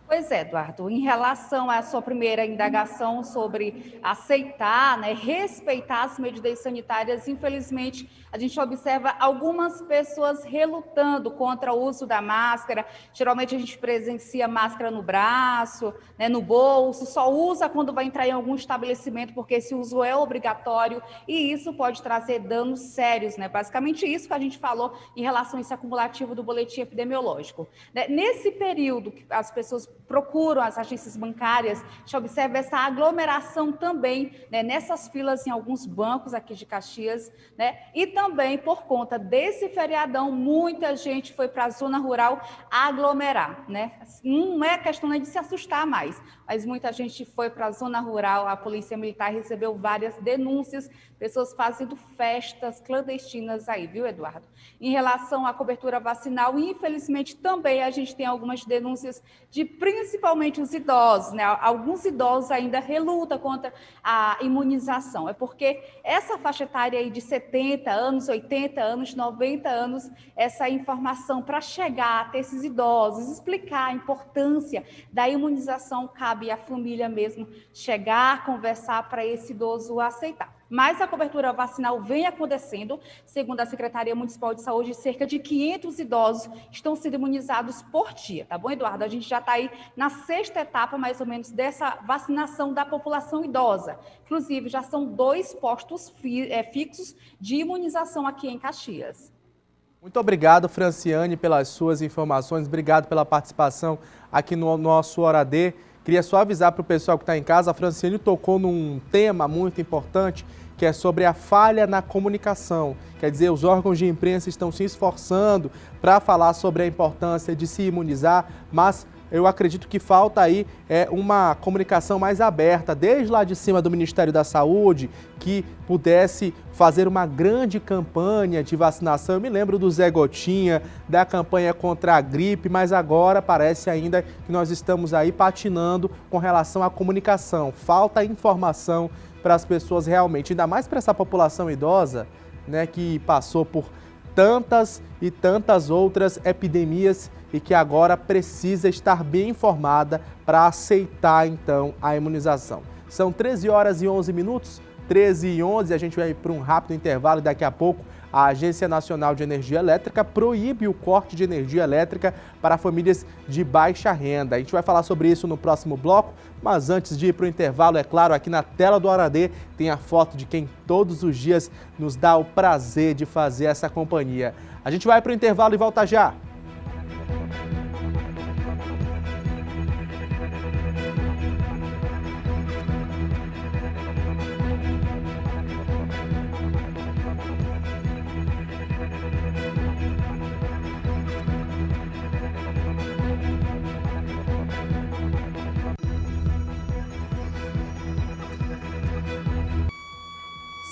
Pois é, Eduardo, em relação à sua primeira indagação sobre aceitar, né, respeitar as medidas sanitárias, infelizmente, a gente observa algumas pessoas relutando contra o uso da máscara. Geralmente a gente presencia máscara no braço, né, no bolso, só usa quando vai entrar em algum estabelecimento, porque esse uso é obrigatório e isso pode trazer danos sérios, né? Basicamente isso que a gente falou em relação a esse acumulativo do boletim epidemiológico. Nesse período que as pessoas procuram as agências bancárias, a gente observa essa aglomeração também, né, nessas filas em alguns bancos aqui de Caxias, né, e também por conta desse feriadão, muita gente foi para a zona rural aglomerar, né, não é questão de se assustar mais, mas muita gente foi para a zona rural, a Polícia Militar recebeu várias denúncias, pessoas fazendo festas clandestinas aí, viu, Eduardo? Em relação à cobertura vacinal, infelizmente também a gente tem algumas denúncias de principalmente os idosos, né? Alguns idosos ainda relutam contra a imunização. É porque essa faixa etária aí de 70 anos, 80 anos, 90 anos, essa informação para chegar até esses idosos, explicar a importância da imunização, cabe à família mesmo chegar, conversar para esse idoso aceitar. Mas a cobertura vacinal vem acontecendo. Segundo a Secretaria Municipal de Saúde, cerca de 500 idosos estão sendo imunizados por dia, tá bom, Eduardo? A gente já está aí na 6ª etapa, mais ou menos, dessa vacinação da população idosa. Inclusive, já são 2 postos fixos de imunização aqui em Caxias. Muito obrigado, Franciane, pelas suas informações. Obrigado pela participação aqui no nosso Hora D. Queria só avisar para o pessoal que está em casa, a Franciane tocou num tema muito importante, que é sobre a falha na comunicação. Quer dizer, os órgãos de imprensa estão se esforçando para falar sobre a importância de se imunizar, mas eu acredito que falta aí uma comunicação mais aberta, desde lá de cima do Ministério da Saúde, que pudesse fazer uma grande campanha de vacinação. Eu me lembro do Zé Gotinha, da campanha contra a gripe, mas agora parece ainda que nós estamos aí patinando com relação à comunicação. Falta informação para as pessoas realmente, ainda mais para essa população idosa, né, que passou por tantas e tantas outras epidemias e que agora precisa estar bem informada para aceitar, então, a imunização. São 13 horas e 11 minutos, 13 e 11, a gente vai para um rápido intervalo e daqui a pouco a Agência Nacional de Energia Elétrica proíbe o corte de energia elétrica para famílias de baixa renda. A gente vai falar sobre isso no próximo bloco, mas antes de ir para o intervalo, é claro, aqui na tela do Hora D tem a foto de quem todos os dias nos dá o prazer de fazer essa companhia. A gente vai para o intervalo e volta já.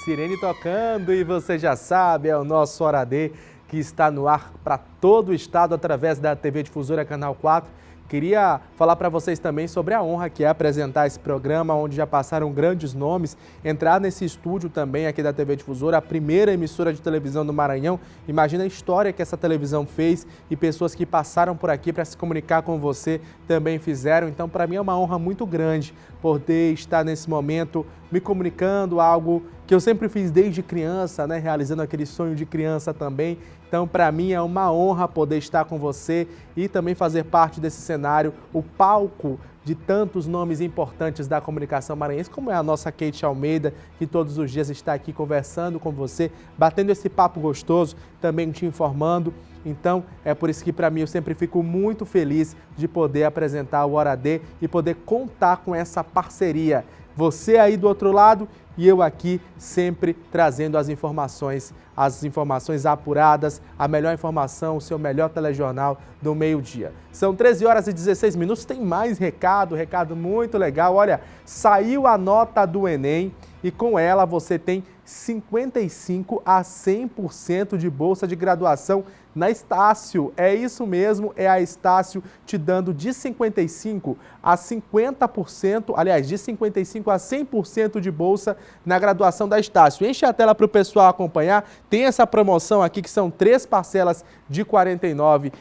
Sirene tocando e você já sabe, é o nosso Hora D que está no ar para todo o estado através da TV Difusora Canal 4. Queria falar para vocês também sobre a honra que é apresentar esse programa, onde já passaram grandes nomes, entrar nesse estúdio também aqui da TV Difusora, a primeira emissora de televisão do Maranhão. Imagina a história que essa televisão fez e pessoas que passaram por aqui para se comunicar com você também fizeram. Então, para mim é uma honra muito grande poder estar nesse momento me comunicando, algo que eu sempre fiz desde criança, né? Realizando aquele sonho de criança também. Então, para mim é uma honra poder estar com você e também fazer parte desse cenário, o palco de tantos nomes importantes da comunicação maranhense, como é a nossa Kate Almeida, que todos os dias está aqui conversando com você, batendo esse papo gostoso, também te informando. Então, é por isso que para mim eu sempre fico muito feliz de poder apresentar o Hora D e poder contar com essa parceria. Você aí do outro lado e eu aqui sempre trazendo as informações apuradas, a melhor informação, o seu melhor telejornal do meio-dia. São 13 horas e 16 minutos, tem mais recado muito legal. Olha, saiu a nota do Enem e com ela você tem 55% a 100% de bolsa de graduação na Estácio. É isso mesmo, é a Estácio te dando de 55% a 50%, aliás, de 55% a 100% de bolsa na graduação da Estácio. Enche a tela para o pessoal acompanhar, tem essa promoção aqui que são 3 parcelas de R$ 49,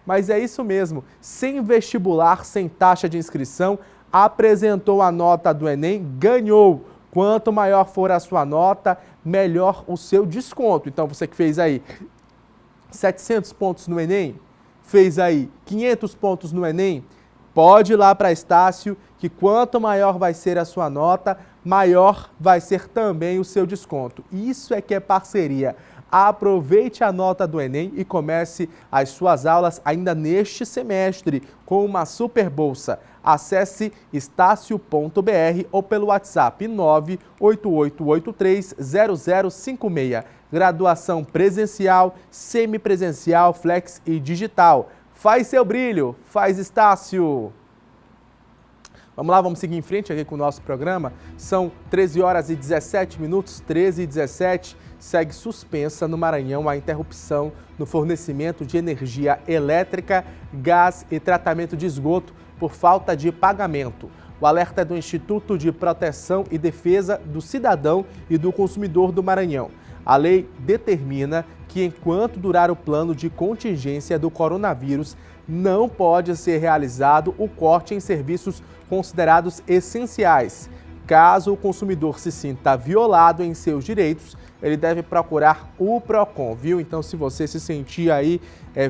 mas é isso mesmo, sem vestibular, sem taxa de inscrição, apresentou a nota do Enem, ganhou. Quanto maior for a sua nota, melhor o seu desconto. Então, você que fez aí 700 pontos no Enem, fez aí 500 pontos no Enem, pode ir lá para a Estácio, que quanto maior vai ser a sua nota, maior vai ser também o seu desconto. Isso é que é parceria. Aproveite a nota do Enem e comece as suas aulas ainda neste semestre com uma super bolsa. Acesse estácio.br ou pelo WhatsApp 988830056. Graduação presencial, semipresencial, flex e digital. Faz seu brilho, faz Estácio. Vamos lá, vamos seguir em frente aqui com o nosso programa. São 13 horas e 17 minutos, 13 e 17. Segue suspensa no Maranhão a interrupção no fornecimento de energia elétrica, gás e tratamento de esgoto por falta de pagamento. O alerta é do Instituto de Proteção e Defesa do Cidadão e do Consumidor do Maranhão. A lei determina que, enquanto durar o plano de contingência do coronavírus, não pode ser realizado o corte em serviços considerados essenciais. Caso o consumidor se sinta violado em seus direitos, ele deve procurar o PROCON, viu? Então, se você se sentir aí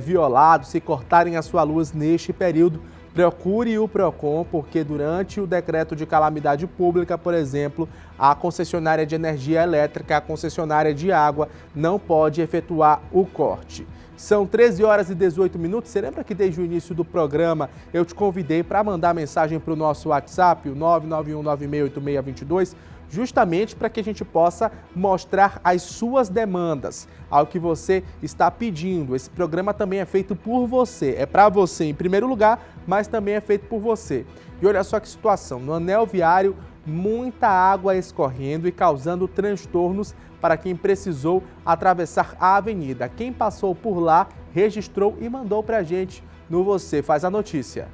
violado, se cortarem a sua luz neste período, procure o PROCON, porque durante o decreto de calamidade pública, por exemplo, a concessionária de energia elétrica, a concessionária de água, não pode efetuar o corte. São 13 horas e 18 minutos. Você lembra que desde o início do programa eu te convidei para mandar mensagem para o nosso WhatsApp, o 991968622, justamente para que a gente possa mostrar as suas demandas, ao que você está pedindo. Esse programa também é feito por você, é para você em primeiro lugar, mas também é feito por você. E olha só que situação, no anel viário, muita água escorrendo e causando transtornos para quem precisou atravessar a avenida. Quem passou por lá, registrou e mandou para a gente no Você Faz a Notícia.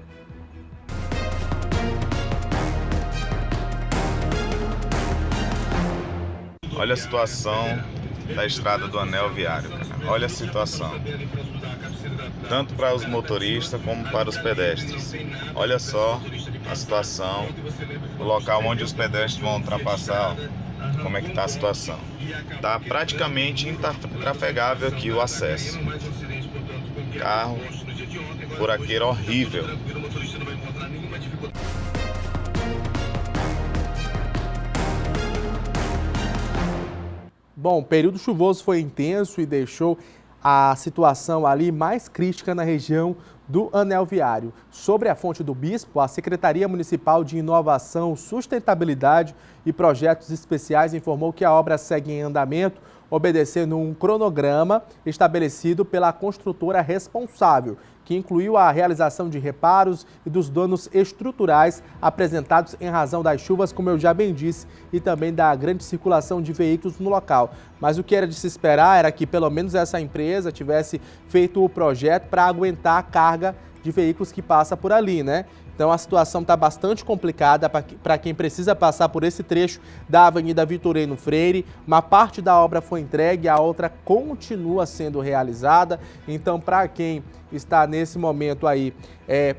Olha a situação da estrada do anel viário, cara. Olha a situação. Tanto para os motoristas como para os pedestres. Olha só a situação, o local onde os pedestres vão ultrapassar, ó, como é que está a situação. Está praticamente intrafegável aqui o acesso. Carro, buraqueiro horrível. Bom, o período chuvoso foi intenso e deixou a situação ali mais crítica na região do Anel Viário. Sobre a Fonte do Bispo, a Secretaria Municipal de Inovação, Sustentabilidade e Projetos Especiais informou que a obra segue em andamento, obedecendo um cronograma estabelecido pela construtora responsável, que incluiu a realização de reparos e dos danos estruturais apresentados em razão das chuvas, como eu já bem disse, e também da grande circulação de veículos no local. Mas o que era de se esperar era que pelo menos essa empresa tivesse feito o projeto para aguentar a carga de veículos que passa por ali, né? Então a situação está bastante complicada para quem precisa passar por esse trecho da Avenida Vitorino Freire. Uma parte da obra foi entregue, a outra continua sendo realizada. Então, para quem está nesse momento aí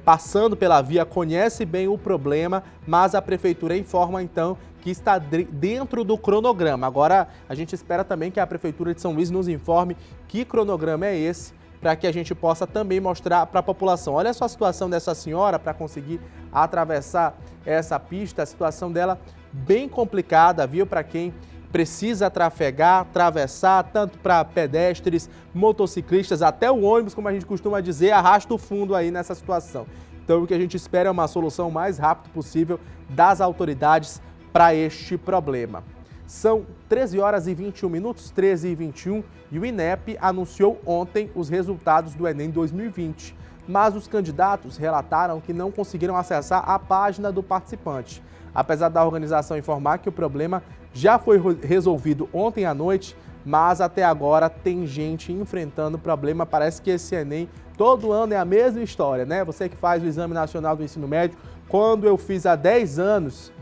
passando pela via, conhece bem o problema, mas a Prefeitura informa então que está dentro do cronograma. Agora a gente espera também que a Prefeitura de São Luís nos informe que cronograma é esse, para que a gente possa também mostrar para a população. Olha só a situação dessa senhora para conseguir atravessar essa pista, a situação dela bem complicada, viu? Para quem precisa trafegar, atravessar, tanto para pedestres, motociclistas, até o ônibus, como a gente costuma dizer, arrasta o fundo aí nessa situação. Então o que a gente espera é uma solução o mais rápido possível das autoridades para este problema. São 13 horas e 21 minutos, 13 e 21, e o INEP anunciou ontem os resultados do Enem 2020. Mas os candidatos relataram que não conseguiram acessar a página do participante. Apesar da organização informar que o problema já foi resolvido ontem à noite, mas até agora tem gente enfrentando o problema. Parece que esse Enem todo ano é a mesma história, né? Você que faz o Exame Nacional do Ensino Médio, quando eu fiz há 10 anos...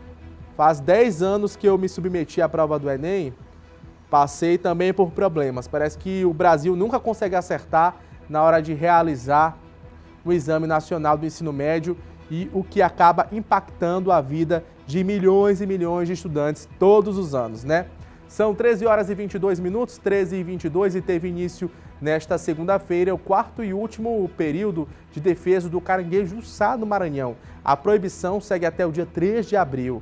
Faz 10 anos que eu me submeti à prova do Enem, passei também por problemas. Parece que o Brasil nunca consegue acertar na hora de realizar o Exame Nacional do Ensino Médio, e o que acaba impactando a vida de milhões e milhões de estudantes todos os anos, né? São 13 horas e 22 minutos, 13 e 22, e teve início nesta segunda-feira o quarto e último período de defesa do caranguejo-çá no Maranhão. A proibição segue até o dia 3 de abril.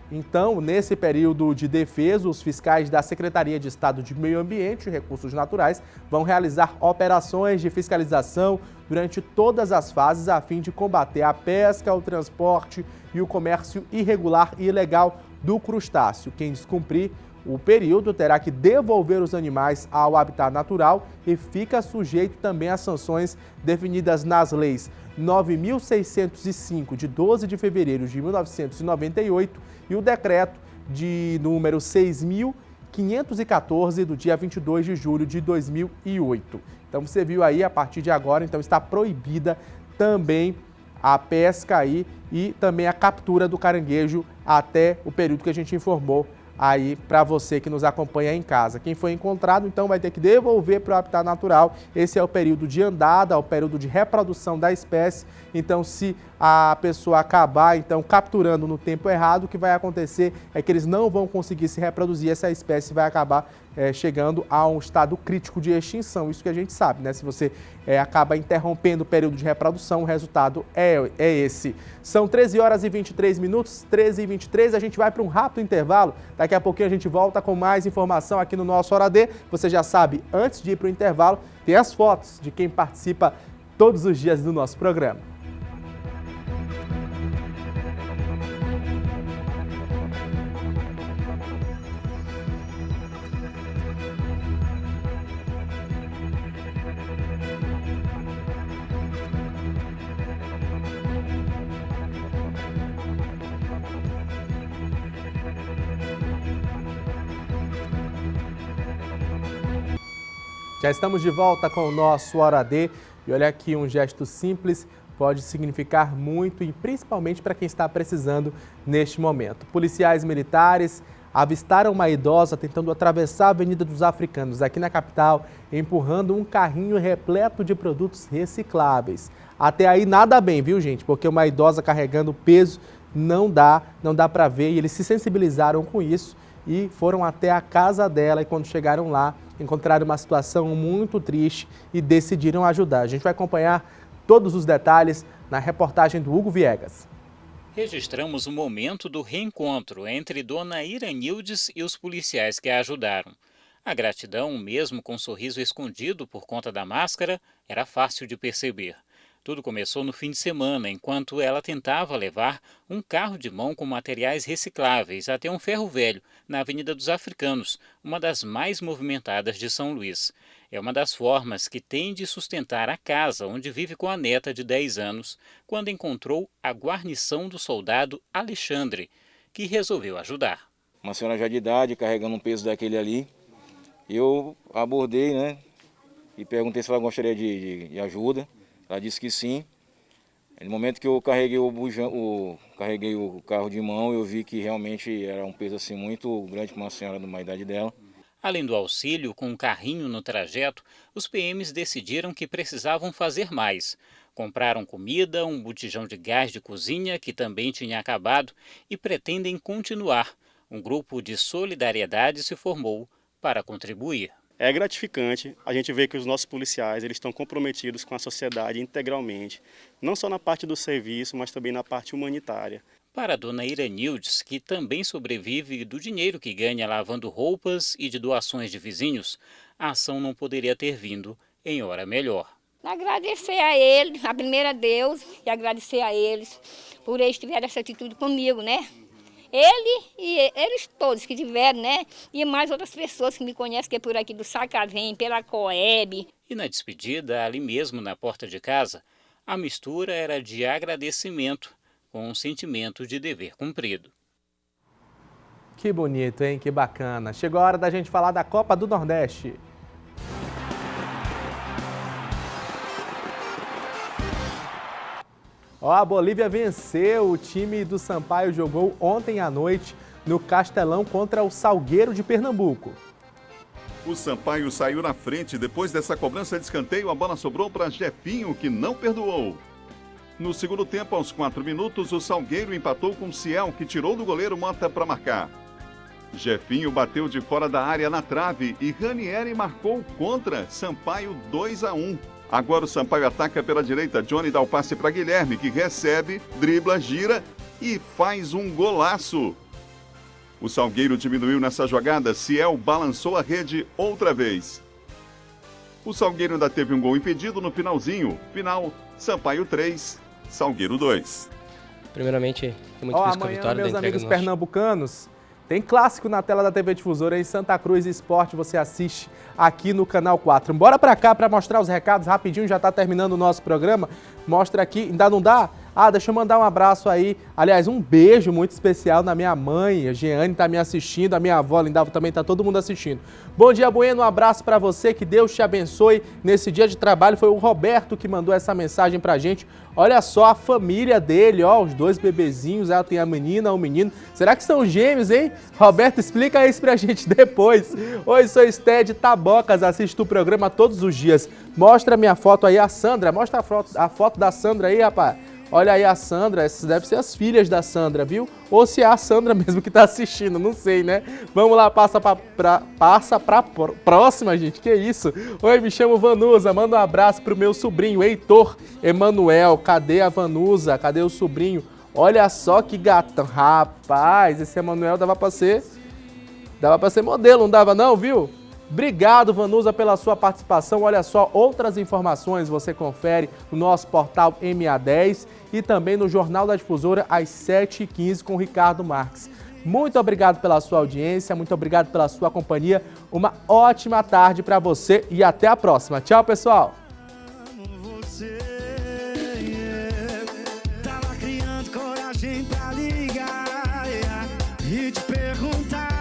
Então, nesse período de defesa, os fiscais da Secretaria de Estado de Meio Ambiente e Recursos Naturais vão realizar operações de fiscalização durante todas as fases a fim de combater a pesca, o transporte e o comércio irregular e ilegal do crustáceo. Quem descumprir o período terá que devolver os animais ao habitat natural e fica sujeito também às sanções definidas nas leis 9.605, de 12 de fevereiro de 1998, e o decreto de número 6.514, do dia 22 de julho de 2008. Então você viu aí, a partir de agora, então está proibida também a pesca aí e também a captura do caranguejo até o período que a gente informou aí para você que nos acompanha em casa. Quem foi encontrado, então, vai ter que devolver para o habitat natural. Esse é o período de andada, o período de reprodução da espécie. Então, se a pessoa acabar, então, capturando no tempo errado, o que vai acontecer é que eles não vão conseguir se reproduzir, essa espécie vai acabar chegando a um estado crítico de extinção. Isso que a gente sabe, né? Se você acaba interrompendo o período de reprodução, o resultado é esse. São 13 horas e 23 minutos, 13 e 23, a gente vai para um rápido intervalo. Daqui a pouquinho a gente volta com mais informação aqui no nosso Hora D. Você já sabe, antes de ir para o intervalo, tem as fotos de quem participa todos os dias do nosso programa. Já estamos de volta com o nosso Hora D, e olha aqui, um gesto simples pode significar muito, e principalmente para quem está precisando neste momento. Policiais militares avistaram uma idosa tentando atravessar a Avenida dos Africanos, aqui na capital, empurrando um carrinho repleto de produtos recicláveis. Até aí nada bem, viu, gente? Porque uma idosa carregando peso não dá para ver, e eles se sensibilizaram com isso e foram até a casa dela, e quando chegaram lá, encontraram uma situação muito triste e decidiram ajudar. A gente vai acompanhar todos os detalhes na reportagem do Hugo Viegas. Registramos o momento do reencontro entre Dona Iranildes e os policiais que a ajudaram. A gratidão, mesmo com um sorriso escondido por conta da máscara, era fácil de perceber. Tudo começou no fim de semana, enquanto ela tentava levar um carro de mão com materiais recicláveis até um ferro velho, na Avenida dos Africanos, uma das mais movimentadas de São Luís. É uma das formas que tem de sustentar a casa onde vive com a neta de 10 anos, quando encontrou a guarnição do soldado Alexandre, que resolveu ajudar. Uma senhora já de idade, carregando um peso daquele ali. Eu abordei, né, e perguntei se ela gostaria de ajuda. Ela disse que sim. No momento que eu carreguei carreguei o carro de mão, eu vi que realmente era um peso assim muito grande para uma senhora de uma idade dela. Além do auxílio com um carrinho no trajeto, os PMs decidiram que precisavam fazer mais. Compraram comida, um botijão de gás de cozinha, que também tinha acabado, e pretendem continuar. Um grupo de solidariedade se formou para contribuir. É gratificante a gente ver que os nossos policiais eles estão comprometidos com a sociedade integralmente, não só na parte do serviço, mas também na parte humanitária. Para a Dona Iranildes, que também sobrevive do dinheiro que ganha lavando roupas e de doações de vizinhos, a ação não poderia ter vindo em hora melhor. Agradecer a ele, a primeira a Deus, e agradecer a eles por eles tiverem essa atitude comigo, né? Ele e eles todos que tiveram, né? E mais outras pessoas que me conhecem, que é por aqui do Sacavém, pela Coeb. E na despedida, ali mesmo na porta de casa, a mistura era de agradecimento com um sentimento de dever cumprido. Que bonito, hein? Que bacana. Chegou a hora da gente falar da Copa do Nordeste. A Bolívia venceu. O time do Sampaio jogou ontem à noite no Castelão contra o Salgueiro de Pernambuco. O Sampaio saiu na frente. Depois dessa cobrança de escanteio, a bola sobrou para Jefinho, que não perdoou. No segundo tempo, aos 4 minutos, o Salgueiro empatou com o Ciel, que tirou do goleiro Mota para marcar. Jefinho bateu de fora da área na trave e Ranieri marcou contra Sampaio 2-1. Agora o Sampaio ataca pela direita. Johnny dá o passe para Guilherme, que recebe, dribla, gira e faz um golaço. O Salgueiro diminuiu nessa jogada. Ciel balançou a rede outra vez. O Salgueiro ainda teve um gol impedido no finalzinho. Final, Sampaio 3, Salgueiro 2. Primeiramente, estou muito feliz com a amanhã, vitória meus da entrega amigos do pernambucanos, tem clássico na tela da TV Difusora em Santa Cruz Esporte, você assiste aqui no Canal 4. Bora pra cá para mostrar os recados rapidinho, já tá terminando o nosso programa. Mostra aqui, ainda não dá? Deixa eu mandar um abraço aí, aliás, um beijo muito especial na minha mãe, a Jeane tá me assistindo, a minha avó Lindalva também, tá todo mundo assistindo. Bom dia, Bueno, um abraço para você, que Deus te abençoe nesse dia de trabalho. Foi o Roberto que mandou essa mensagem pra gente. Olha só a família dele, os 2 bebezinhos, ela tem a menina, o menino. Será que são gêmeos, hein? Roberto, explica isso pra gente depois. Oi, sou Esté de Tabocas, assisto o programa todos os dias. Mostra a minha foto aí, a Sandra, mostra a foto da Sandra aí, rapaz. Olha aí a Sandra, essas devem ser as filhas da Sandra, viu? Ou se é a Sandra mesmo que tá assistindo, não sei, né? Vamos lá, passa pra próxima, gente, que isso? Oi, me chamo Vanusa, manda um abraço pro meu sobrinho, Heitor Emanuel. Cadê a Vanusa? Cadê o sobrinho? Olha só que gatão. Rapaz, esse Emanuel dava pra ser modelo, não dava não, viu? Obrigado, Vanusa, pela sua participação. Olha só, outras informações você confere no nosso portal MA10 e também no Jornal da Difusora às 7h15 com o Ricardo Marques. Muito obrigado pela sua audiência, muito obrigado pela sua companhia. Uma ótima tarde para você e até a próxima. Tchau, pessoal! Tava criando coragem pra ligar e te perguntar